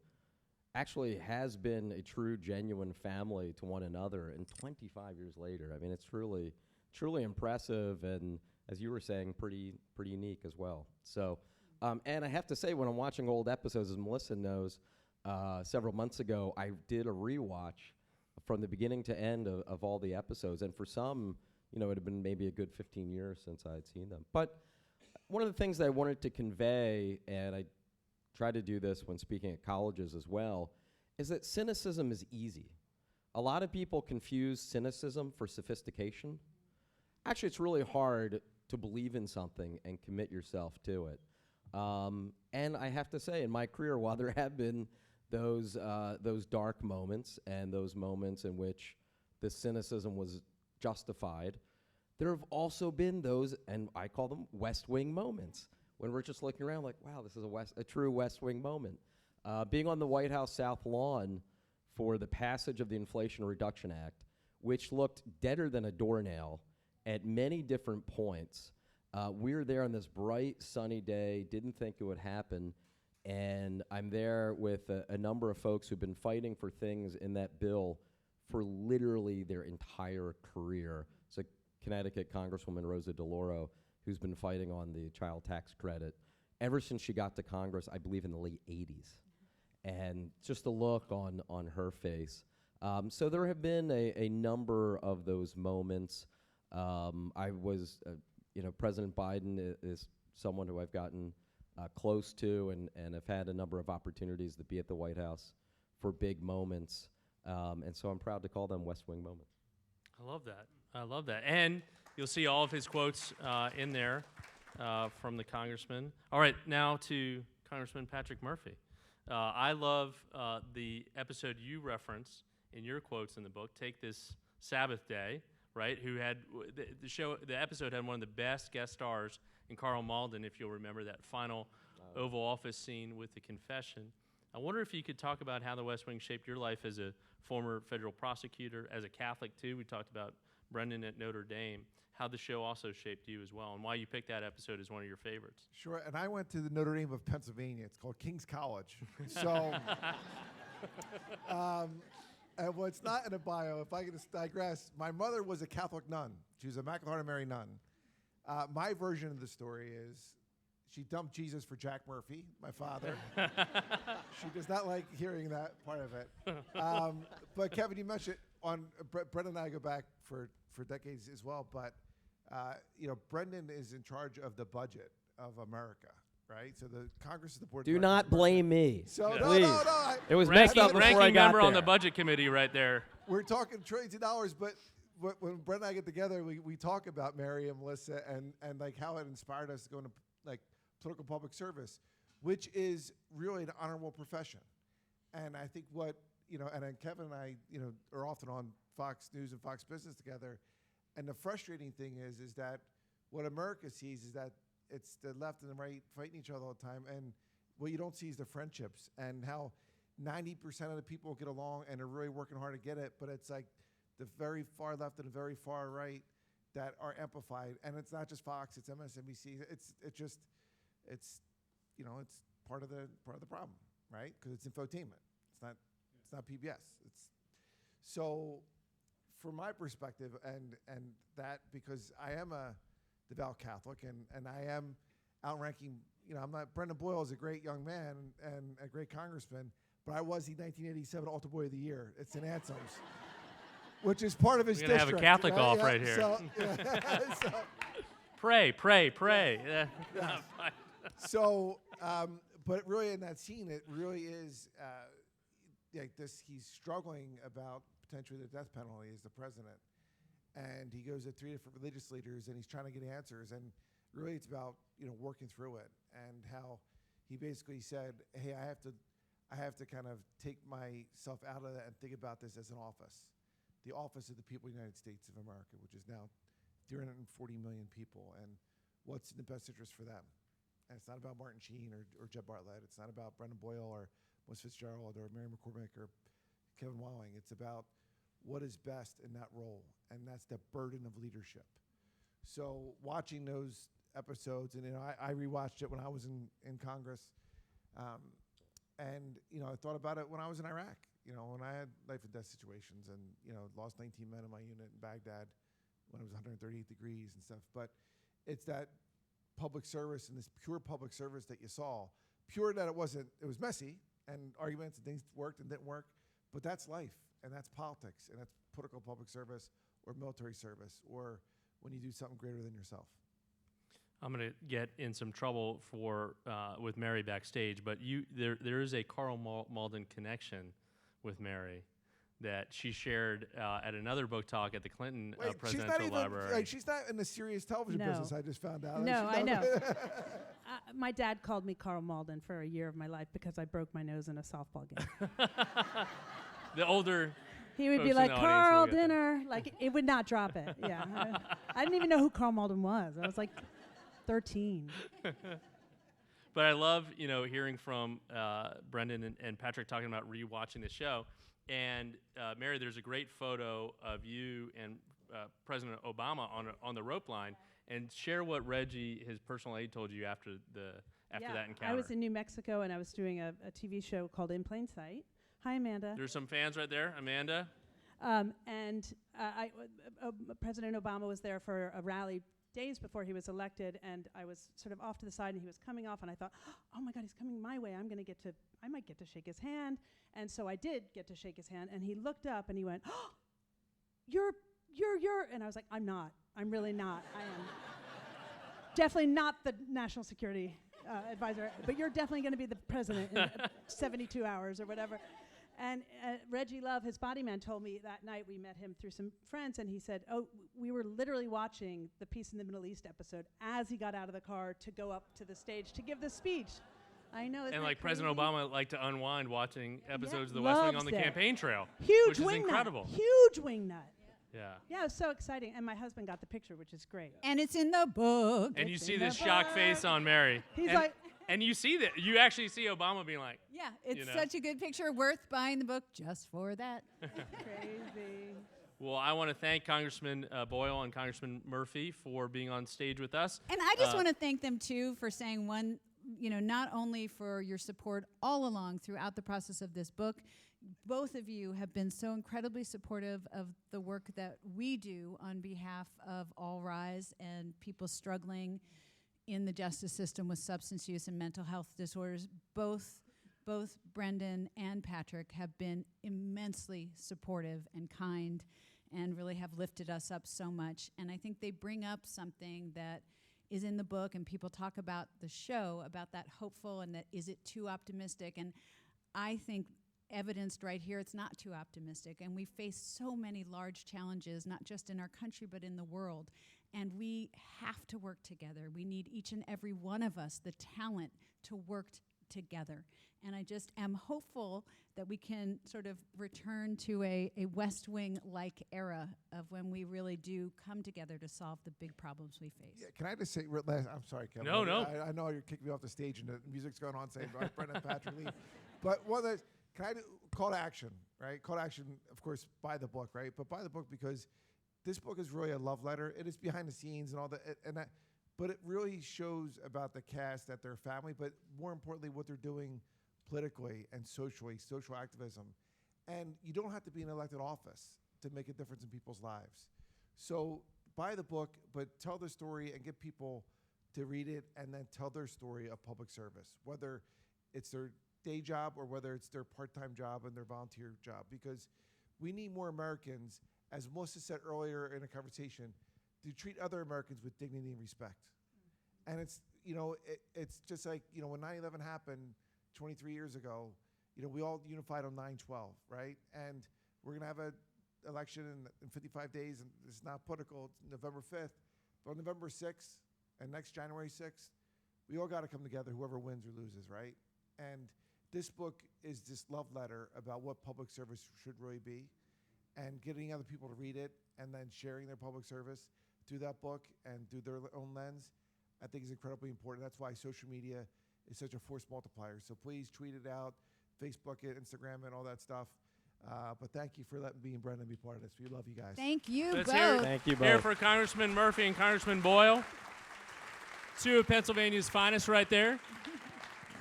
Speaker 6: actually has been a true, genuine family to one another. And 25 years later, I mean, it's truly impressive, and as you were saying, pretty unique as well. So, and I have to say, when I'm watching old episodes, as Melissa knows, several months ago, I did a rewatch from the beginning to end of all the episodes, and for some, it had been maybe a good 15 years since I had seen them. But one of the things that I wanted to convey, and I try to do this when speaking at colleges as well, is that cynicism is easy. A lot of people confuse cynicism for sophistication. Actually, it's really hard to believe in something and commit yourself to it. And I have to say, in my career, while there have been those dark moments and those moments in which the cynicism was justified, there have also been those, and I call them West Wing moments, when we're just looking around like, wow, this is a true West Wing moment. Being on the White House South Lawn for the passage of the Inflation Reduction Act, which looked deader than a doornail at many different points. We were there on this bright, sunny day, didn't think it would happen, and I'm there with a number of folks who've been fighting for things in that bill for literally their entire career. So Connecticut Congresswoman Rosa DeLauro, who's been fighting on the child tax credit ever since she got to Congress, I believe in the late 80s. And just the look on her face. So there have been a number of those moments. I was, President Biden is someone who I've gotten close to and have had a number of opportunities to be at the White House for big moments. And so I'm proud to call them West Wing moments.
Speaker 3: I love that. I love that. And you'll see all of his quotes in there from the congressman. All right, now to Congressman Patrick Murphy. I love the episode you reference in your quotes in the book. Take this Sabbath day, right? Who had the episode had one of the best guest stars in Carl Malden, if you'll remember that final Oval Office scene with the confession. I wonder if you could talk about how the West Wing shaped your life as a former federal prosecutor, as a Catholic too. We talked about Brendan at Notre Dame. How the show also shaped you as well, and why you picked that episode as one of your favorites.
Speaker 7: Sure, and I went to the Notre Dame of Pennsylvania. It's called King's College. So, and what's not in a bio, if I could just digress, my mother was a Catholic nun. She was a Immaculate Mary nun. My version of the story is she dumped Jesus for Jack Murphy, my father. She does not like hearing that part of it. But Kevin, you mentioned Brett and I go back for decades as well, but Brendan is in charge of the budget of America, right? So the Congress is the board.
Speaker 6: Do not blame me.
Speaker 7: So
Speaker 6: please.
Speaker 7: No.
Speaker 6: It was messed up before I
Speaker 3: ranking
Speaker 6: got
Speaker 3: member
Speaker 6: there.
Speaker 3: on the budget committee right there.
Speaker 7: We're talking trillions of dollars, but when Brett and I get together, we talk about Mary and Melissa and like how it inspired us to go into like political public service, which is really an honorable profession. And I think and then Kevin and I, are often on Fox News and Fox Business together. And the frustrating thing is that what America sees is that it's the left and the right fighting each other all the time. And what you don't see is the friendships and how 90% of the people get along and are really working hard to get it. But it's like the very far left and the very far right that are amplified. And it's not just Fox, it's MSNBC. It's part of the problem, right? Because it's infotainment. It's not PBS. So from my perspective, and that because I am a devout Catholic and I am outranking, I'm not, Brendan Boyle is a great young man and a great congressman, but I was the 1987 Altar Boy of the Year. It's in Anselms, which is part of his
Speaker 3: We're gonna
Speaker 7: district.
Speaker 3: have a Catholic off
Speaker 7: Yeah,
Speaker 3: right here.
Speaker 7: So,
Speaker 3: Pray.
Speaker 7: Yes. So, but really in that scene, it really is like this. He's struggling about potentially the death penalty as the president, and he goes to 3 different religious leaders, and he's trying to get answers. And really, it's about working through it, and how he basically said, "Hey, I have to kind of take myself out of that and think about this as an office, the office of the people of the United States of America, which is now 340 million people, and what's in the best interest for them." And it's not about Martin Sheen or Jeb Bartlett. It's not about Brendan Boyle or Melissa Fitzgerald or Mary McCormack or Kevin Walling. It's about what is best in that role, and that's the burden of leadership. So watching those episodes, and I rewatched it when I was in Congress, and I thought about it when I was in Iraq. When I had life and death situations, and lost 19 men in my unit in Baghdad when it was 138 degrees and stuff. But it's that public service and this pure public service that you saw. Pure that it was messy and arguments and things worked and didn't work, but that's life and that's politics and that's political public service or military service or when you do something greater than yourself.
Speaker 3: I'm going to get in some trouble with Mary backstage, but there is a Carl Malden connection with Mary that she shared at another book talk at the Clinton
Speaker 7: Wait, she's
Speaker 3: Presidential
Speaker 7: not even
Speaker 3: Library.
Speaker 7: like she's not in the serious television
Speaker 5: No.
Speaker 7: business. I just found out.
Speaker 5: No,
Speaker 7: She's
Speaker 5: I
Speaker 7: not-
Speaker 5: know. My dad called me Carl Malden for a year of my life because I broke my nose in a softball game.
Speaker 3: The older
Speaker 5: He would
Speaker 3: folks
Speaker 5: be
Speaker 3: in
Speaker 5: like,
Speaker 3: the audience will
Speaker 5: Carl,
Speaker 3: get that.
Speaker 5: dinner. Like, it would not drop it. Yeah. I didn't even know who Carl Malden was. I was like 13.
Speaker 3: But I love, hearing from Brendan and Patrick talking about rewatching the show. And Mary, there's a great photo of you and President Obama on the rope line. And share what Reggie, his personal aide, told you after that encounter.
Speaker 5: I was in New Mexico and I was doing a TV show called In Plain Sight. Hi, Amanda.
Speaker 3: There's some fans right there, Amanda.
Speaker 5: President Obama was there for a rally days before he was elected, and I was sort of off to the side, and he was coming off, and I thought, oh my God, he's coming my way. I might get to shake his hand. And so I did get to shake his hand, and he looked up and he went, oh, you're, and I was like, I'm not. I'm really not. I am definitely not the national security advisor, but you're definitely going to be the president in 72 hours or whatever. And Reggie Love, his body man, told me that night, we met him through some friends, and he said, we were literally watching the Peace in the Middle East episode as he got out of the car to go up to the stage to give the speech. I know.
Speaker 3: And like President Obama liked to unwind watching episodes of The
Speaker 5: loves
Speaker 3: West Wing on the
Speaker 5: it.
Speaker 3: campaign trail.
Speaker 5: Huge
Speaker 3: which is
Speaker 5: wingnut.
Speaker 3: incredible.
Speaker 5: Huge wingnut.
Speaker 3: Yeah.
Speaker 5: Yeah, it was so exciting. And my husband got the picture, which is great.
Speaker 4: And it's in the book.
Speaker 3: And you
Speaker 4: It's
Speaker 3: see
Speaker 4: in
Speaker 3: this
Speaker 4: the
Speaker 3: shocked
Speaker 4: book.
Speaker 3: face on Mary.
Speaker 5: He's
Speaker 3: and,
Speaker 5: like-
Speaker 3: and you see that. You actually see Obama being like,
Speaker 4: Yeah, it's
Speaker 3: You know.
Speaker 4: such a good picture, worth buying the book just for that.
Speaker 5: Crazy.
Speaker 3: well, I want to thank Congressman Boyle and Congressman Murphy for being on stage with us.
Speaker 4: And I just want to thank them too for saying not only for your support all along throughout the process of this book, both of you have been so incredibly supportive of the work that we do on behalf of All Rise and people struggling in the justice system with substance use and mental health disorders. Both Brendan and Patrick have been immensely supportive and kind and really have lifted us up so much. And I think they bring up something that is in the book, and people talk about the show, about that hopeful and that is it too optimistic. And I think evidenced right here, it's not too optimistic. And we face so many large challenges, not just in our country, but in the world. And we have to work together. We need each and every one of us, the talent to work together. And I just am hopeful that we can sort of return to a West Wing-like era of when we really do come together to solve the big problems we face.
Speaker 7: Yeah, can I just say, I'm sorry, Kevin.
Speaker 3: No.
Speaker 7: I know you're kicking me off the stage and the music's going on saying, right, Brendan and Patrick leave. But one of the, can I do call to action, right? Call to action, of course, buy the book, right? But buy the book because this book is really a love letter. It is behind the scenes and all that, but it really shows about the cast, that their family, but more importantly, what they're doing politically and socially, social activism. And you don't have to be in elected office to make a difference in people's lives. So buy the book, but tell the story and get people to read it and then tell their story of public service, whether it's their day job or whether it's their part-time job and their volunteer job, because we need more Americans, as Melissa said earlier in a conversation, to treat other Americans with dignity and respect. And it's, it's just like, when 9/11 happened 23 years ago, we all unified on 9/12, right? And we're going to have an election in 55 days, and it's not political, it's November 5th. But on November 6th and next January 6th, we all got to come together, whoever wins or loses, right? And this book is this love letter about what public service should really be, and getting other people to read it and then sharing their public service through that book and through their own lens, I think is incredibly important. That's why social media is such a force multiplier. So please tweet it out, Facebook it, Instagram it, all that stuff. But thank you for letting me and Brendan be part of this. We love you guys.
Speaker 4: Thank you
Speaker 3: Let's
Speaker 4: both.
Speaker 3: hear it.
Speaker 6: Thank you
Speaker 3: Here
Speaker 6: both.
Speaker 3: for Congressman Murphy and Congressman Boyle. Two of Pennsylvania's finest right there.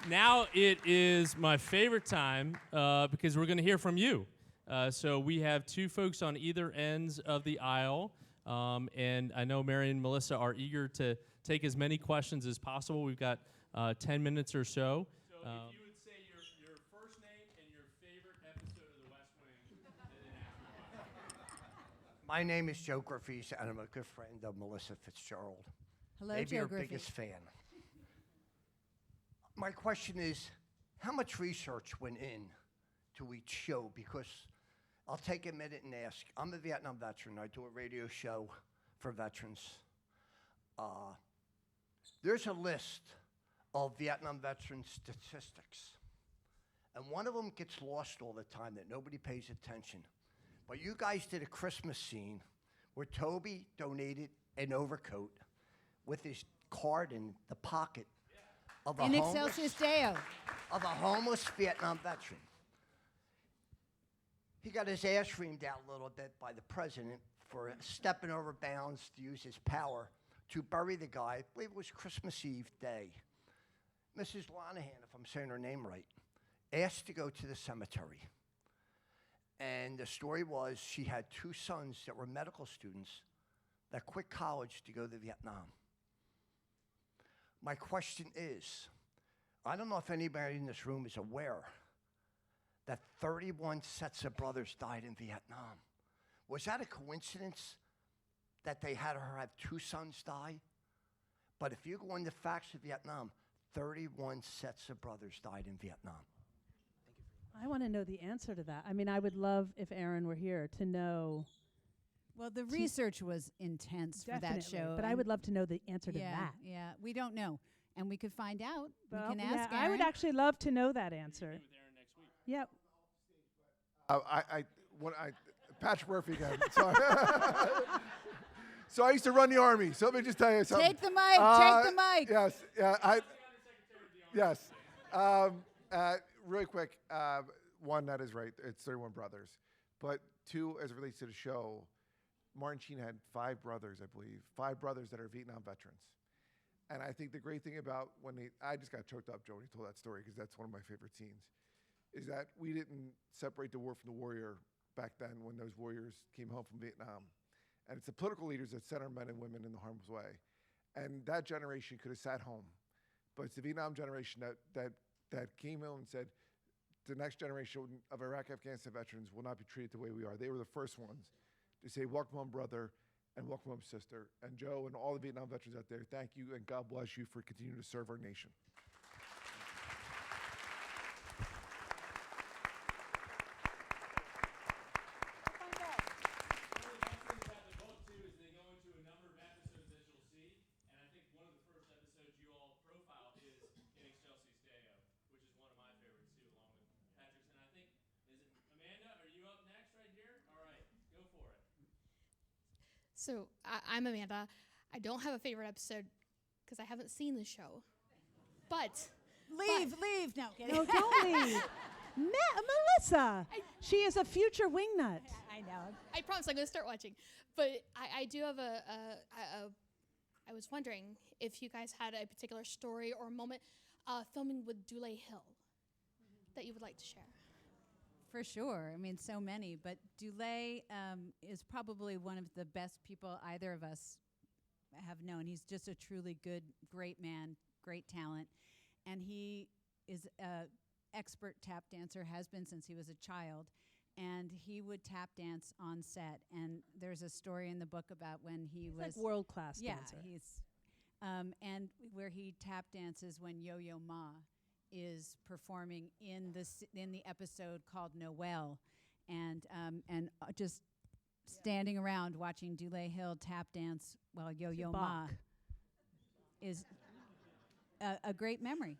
Speaker 3: Now it is my favorite time because we're going to hear from you. So we have two folks on either ends of the aisle. And I know Mary and Melissa are eager to take as many questions as possible. We've got 10 minutes or so. So if you would say your first name and your favorite episode of The West Wing, and then ask your question.
Speaker 8: My name is Joe Griffiths, and I'm a good friend of Melissa Fitzgerald.
Speaker 4: Hello,
Speaker 8: Maybe
Speaker 4: Joe
Speaker 8: her
Speaker 4: Griffey.
Speaker 8: biggest fan. My question is, how much research went in to each show because I'll take a minute and ask. I'm a Vietnam veteran. I do a radio show for veterans. There's a list of Vietnam veteran statistics, and one of them gets lost all the time that nobody pays attention. But you guys did a Christmas scene where Toby donated an overcoat with his card in the pocket of a
Speaker 4: In
Speaker 8: homeless,
Speaker 4: Excelsis Deo.
Speaker 8: of a homeless Vietnam veteran. He got his ass reamed out a little bit by the president for stepping over bounds to use his power to bury the guy. I believe it was Christmas Eve day. Mrs. Lonahan, if I'm saying her name right, asked to go to the cemetery. And the story was she had 2 sons that were medical students that quit college to go to Vietnam. My question is, I don't know if anybody in this room is aware that 31 sets of brothers died in Vietnam. Was that a coincidence that they had her have 2 sons die? But if you go into facts of Vietnam, 31 sets of brothers died in Vietnam.
Speaker 5: I want to know the answer to that. I mean, I would love if Aaron were here to know.
Speaker 4: Well, the research was intense for that show.
Speaker 5: But I would love to know the answer to that.
Speaker 4: Yeah, we don't know. And we could find out.
Speaker 5: Well,
Speaker 4: we can ask Aaron.
Speaker 5: I would actually love to know that answer.
Speaker 3: With Aaron next week.
Speaker 5: Yep.
Speaker 7: Patrick Murphy again. Sorry. So I used to run the Army. So let me just tell you something.
Speaker 4: Take the mic. Take the mic.
Speaker 7: Yes. Yes. Really quick. One, that is right. It's 31 brothers. But 2, as it relates to the show, Martin Sheen had 5 brothers, I believe. 5 brothers that are Vietnam veterans. And I think the great thing about I just got choked up, Joe, when he told that story, because that's one of my favorite scenes, is that we didn't separate the war from the warrior back then when those warriors came home from Vietnam. And it's the political leaders that sent our men and women in the harm's way. And that generation could have sat home. But it's the Vietnam generation that came home and said, the next generation of Iraq, Afghanistan veterans will not be treated the way we are. They were the first ones to say, welcome home, brother, and welcome home, sister. And Joe and all the Vietnam veterans out there, thank you, and God bless you for continuing to serve our nation.
Speaker 9: So I'm Amanda. I don't have a favorite episode because I haven't seen the show. But
Speaker 4: Leave. No, kidding.
Speaker 5: No, don't leave. Melissa. She is a future wingnut.
Speaker 4: I know.
Speaker 9: I promise I'm going to start watching. But I do have I was wondering if you guys had a particular story or moment filming with Dule Hill that you would like to share.
Speaker 4: For sure. I mean, so many. But Dule is probably one of the best people either of us have known. He's just a truly good, great man, great talent. And he is an expert tap dancer, has been since he was a child. And he would tap dance on set. And there's a story in the book about when he's
Speaker 5: like world-class
Speaker 4: dancer.
Speaker 5: dancer.
Speaker 4: He's and where he tap dances when Yo-Yo Ma is performing in the episode called Noel, and just standing around watching Dule Hill tap dance while Yo-Yo Ma is a great memory.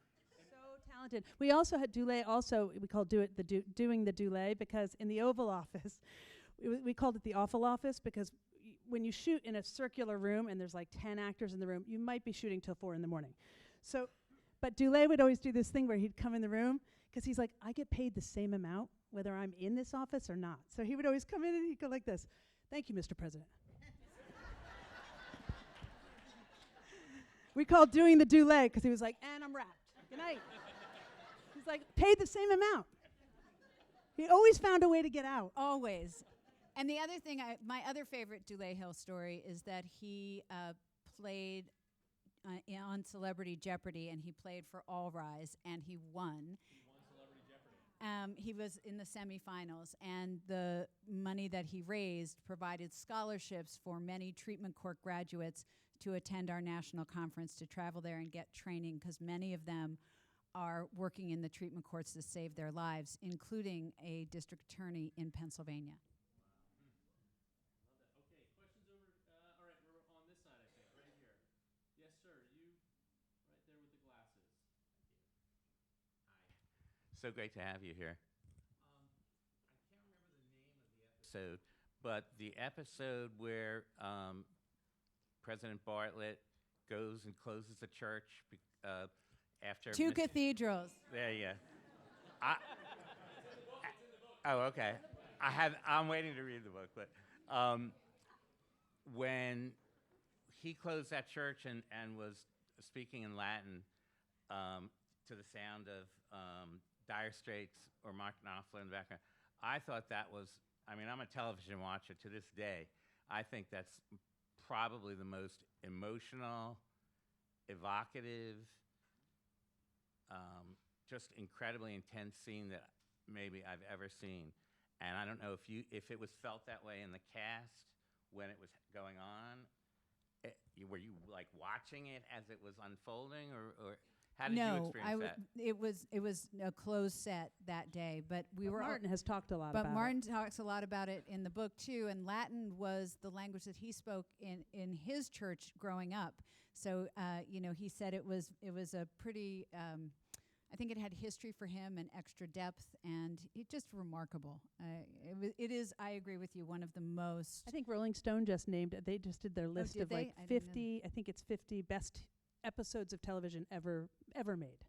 Speaker 5: So talented. We also had Dule. Also, we called doing the Dule because in the Oval Office, we called it the Awful Office because when you shoot in a circular room and there's like 10 actors in the room, you might be shooting till 4 a.m. So. But Dule would always do this thing where he'd come in the room because he's like, I get paid the same amount whether I'm in this office or not. So he would always come in and he'd go like this. Thank you, Mr. President. We called doing the Dule because he was like, and I'm wrapped. Good night. He's like, paid the same amount. He always found a way to get out.
Speaker 4: Always. And the other thing, my other favorite Dule Hill story is that he played on Celebrity Jeopardy, and he played for All Rise, and he won.
Speaker 3: He won Celebrity Jeopardy.
Speaker 4: He was in the semifinals, and the money that he raised provided scholarships for many treatment court graduates to attend our national conference, to travel there and get training, because many of them are working in the treatment courts to save their lives, including a district attorney in Pennsylvania.
Speaker 3: Love that. Okay, questions over. All right, we're on this side, I think, right here. Yes, sir. You right there with the glasses.
Speaker 10: So great to have you here. I can't remember the name of the episode, but the episode where President Bartlett goes and closes the church after
Speaker 4: Two cathedrals.
Speaker 10: There you go. Oh, okay. I'm waiting to read the book, but when he closed that church and was speaking in Latin to the sound of Dire Straits or Mark Knopfler in the background, I thought that was, I mean, I'm a television watcher to this day. I think that's probably the most emotional, evocative, just incredibly intense scene that maybe I've ever seen. And I don't know if it was felt that way in the cast when it was going on. Were you like watching it as it was unfolding, or how did you experience that?
Speaker 4: It was a closed set that day, but
Speaker 5: Martin has talked a lot about it.
Speaker 4: But Martin talks a lot about it in the book too, and Latin was the language that he spoke in his church growing up. So he said it was a pretty. I think it had history for him and extra depth, and it just remarkable. It is. I agree with you. One of the most.
Speaker 5: I think Rolling Stone just named it. They just did their list of like 50. I think it's 50 best episodes of television ever made,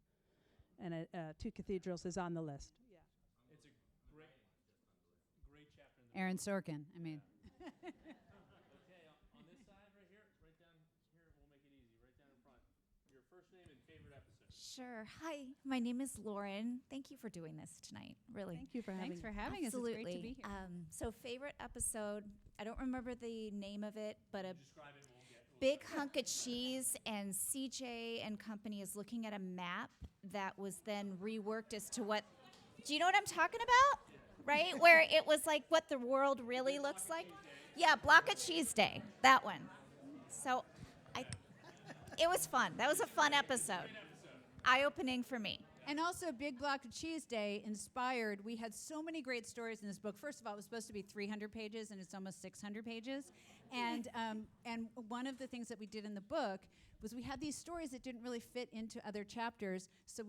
Speaker 5: and Two Cathedrals is on the list. Yeah,
Speaker 3: it's a great chapter in the
Speaker 4: Aaron
Speaker 3: book.
Speaker 4: Sorkin. I mean.
Speaker 3: Okay, on this side right here, right down here, we'll make it easy. Right down in front. Your first name and favorite episode.
Speaker 11: Sure. Hi, my name is Lauren. Thank you for doing this tonight. Really.
Speaker 5: Thank you for having
Speaker 4: Thanks for having
Speaker 11: Absolutely.
Speaker 4: us. It's great to be here.
Speaker 11: So favorite episode, I don't remember the name of it, but a
Speaker 3: Describe it.
Speaker 11: big hunk of cheese, and CJ and company is looking at a map that was then reworked as to what. Do you know what I'm talking about? Right? Where it was like what the world really looks like? Yeah, Block of Cheese Day. That one. So it was fun. That was a fun episode. Eye-opening for me.
Speaker 4: And also, Big Block of Cheese Day inspired. We had so many great stories in this book. First of all, it was supposed to be 300 pages, and it's almost 600 pages. And one of the things that we did in the book was we had these stories that didn't really fit into other chapters, so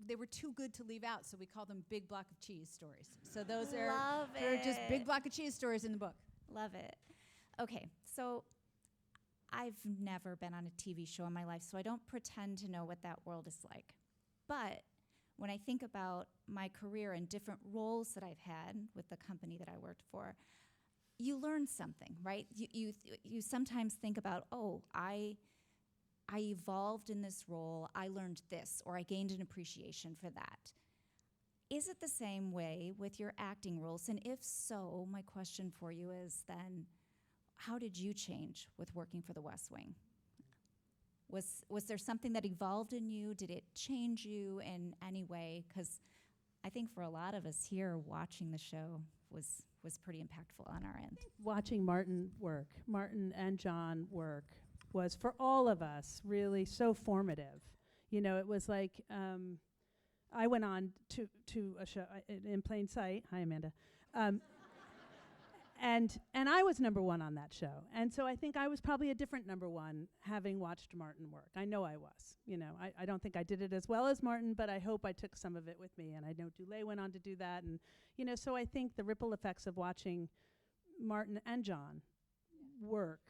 Speaker 4: they were too good to leave out, so we called them Big Block of Cheese stories. So they're just Big Block of Cheese stories in the book.
Speaker 11: Love it. Okay, so I've never been on a TV show in my life, so I don't pretend to know what that world is like. But when I think about my career and different roles that I've had with the company that I worked for, you learn something, right? You sometimes think about, oh, I evolved in this role, I learned this, or I gained an appreciation for that. Is it the same way with your acting roles? And if so, my question for you is then, how did you change with working for the West Wing? Was there something that evolved in you? Did it change you in any way? Because I think for a lot of us here, watching the show was pretty impactful on our end.
Speaker 5: Watching Martin and John work, was for all of us really so formative. It was like I went on to a show in Plain Sight. Hi, Amanda. And I was number one on that show. And so I think I was probably a different number one having watched Martin work. I know I was. I don't think I did it as well as Martin, but I hope I took some of it with me. And I know Dulé went on to do that. And, so I think the ripple effects of watching Martin and John work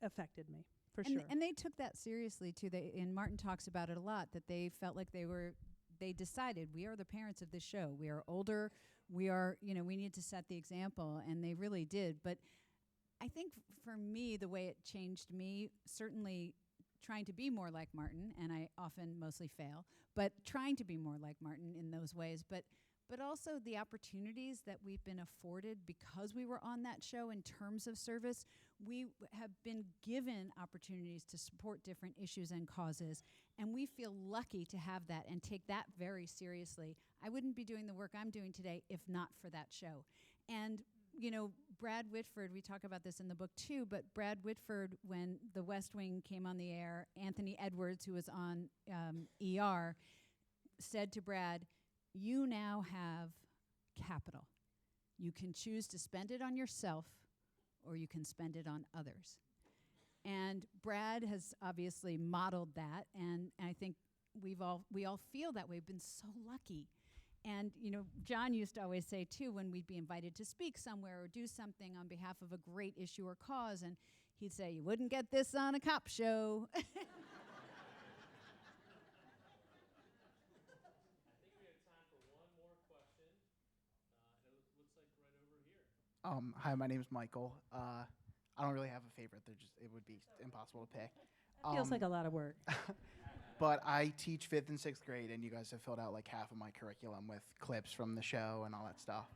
Speaker 5: affected me, for sure.
Speaker 4: And they took that seriously, too. And Martin talks about it a lot, that they felt like they decided, we are the parents of this show. We are older. We are, we need to set the example, and they really did. But I think for me, the way it changed me, certainly trying to be more like Martin, and I often mostly fail, but trying to be more like Martin in those ways, but also the opportunities that we've been afforded because we were on that show in terms of service. We have been given opportunities to support different issues and causes, and we feel lucky to have that and take that very seriously. I wouldn't be doing the work I'm doing today if not for that show. And Brad Whitford, we talk about this in the book too, but Brad Whitford, when The West Wing came on the air, Anthony Edwards, who was on ER, said to Brad, "You now have capital. You can choose to spend it on yourself or you can spend it on others." And Brad has obviously modeled that, and I think we all feel that way. We've been so lucky. And, John used to always say, too, when we'd be invited to speak somewhere or do something on behalf of a great issue or cause, and he'd say, "You wouldn't get this on a cop show."
Speaker 3: I think we have time for one more question. And it looks like right over here.
Speaker 12: Hi, my name is Michael. I don't really have a favorite. It would be impossible to pick.
Speaker 5: Feels like a lot of work.
Speaker 12: But I teach 5th and 6th grade, and you guys have filled out like half of my curriculum with clips from the show and all that stuff.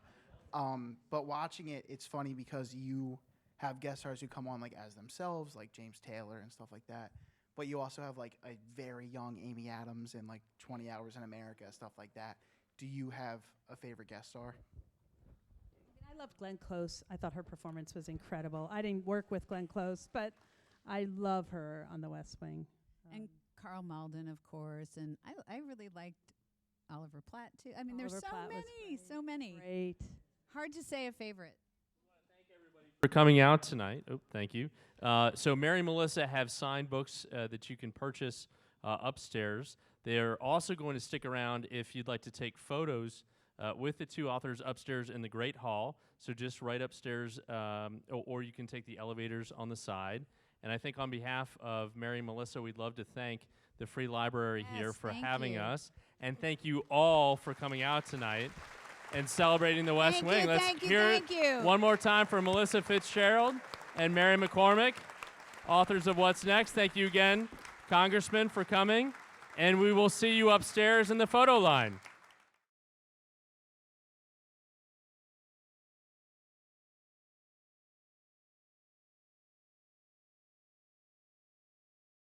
Speaker 12: But watching it, it's funny because you have guest stars who come on like as themselves, like James Taylor and stuff like that. But you also have like a very young Amy Adams and like 20 Hours in America, stuff like that. Do you have a favorite guest star?
Speaker 5: I loved Glenn Close. I thought her performance was incredible. I didn't work with Glenn Close, but I love her on The West Wing.
Speaker 4: And Carl Malden, of course, and I really liked Oliver Platt, too. I mean, there's so many.
Speaker 5: Great.
Speaker 4: Hard to say a favorite.
Speaker 3: For coming out tonight. Oh, thank you. So Mary and Melissa have signed books that you can purchase upstairs. They're also going to stick around if you'd like to take photos with the two authors upstairs in the Great Hall. So just right upstairs, or you can take the elevators on the side. And I think on behalf of Mary and Melissa, we'd love to thank the Free Library here for having us. And thank you all for coming out tonight and celebrating the West Wing. Let's hear it one more time for Melissa Fitzgerald and Mary McCormack, authors of What's Next. Thank you again, Congressman, for coming. And we will see you upstairs in the photo line.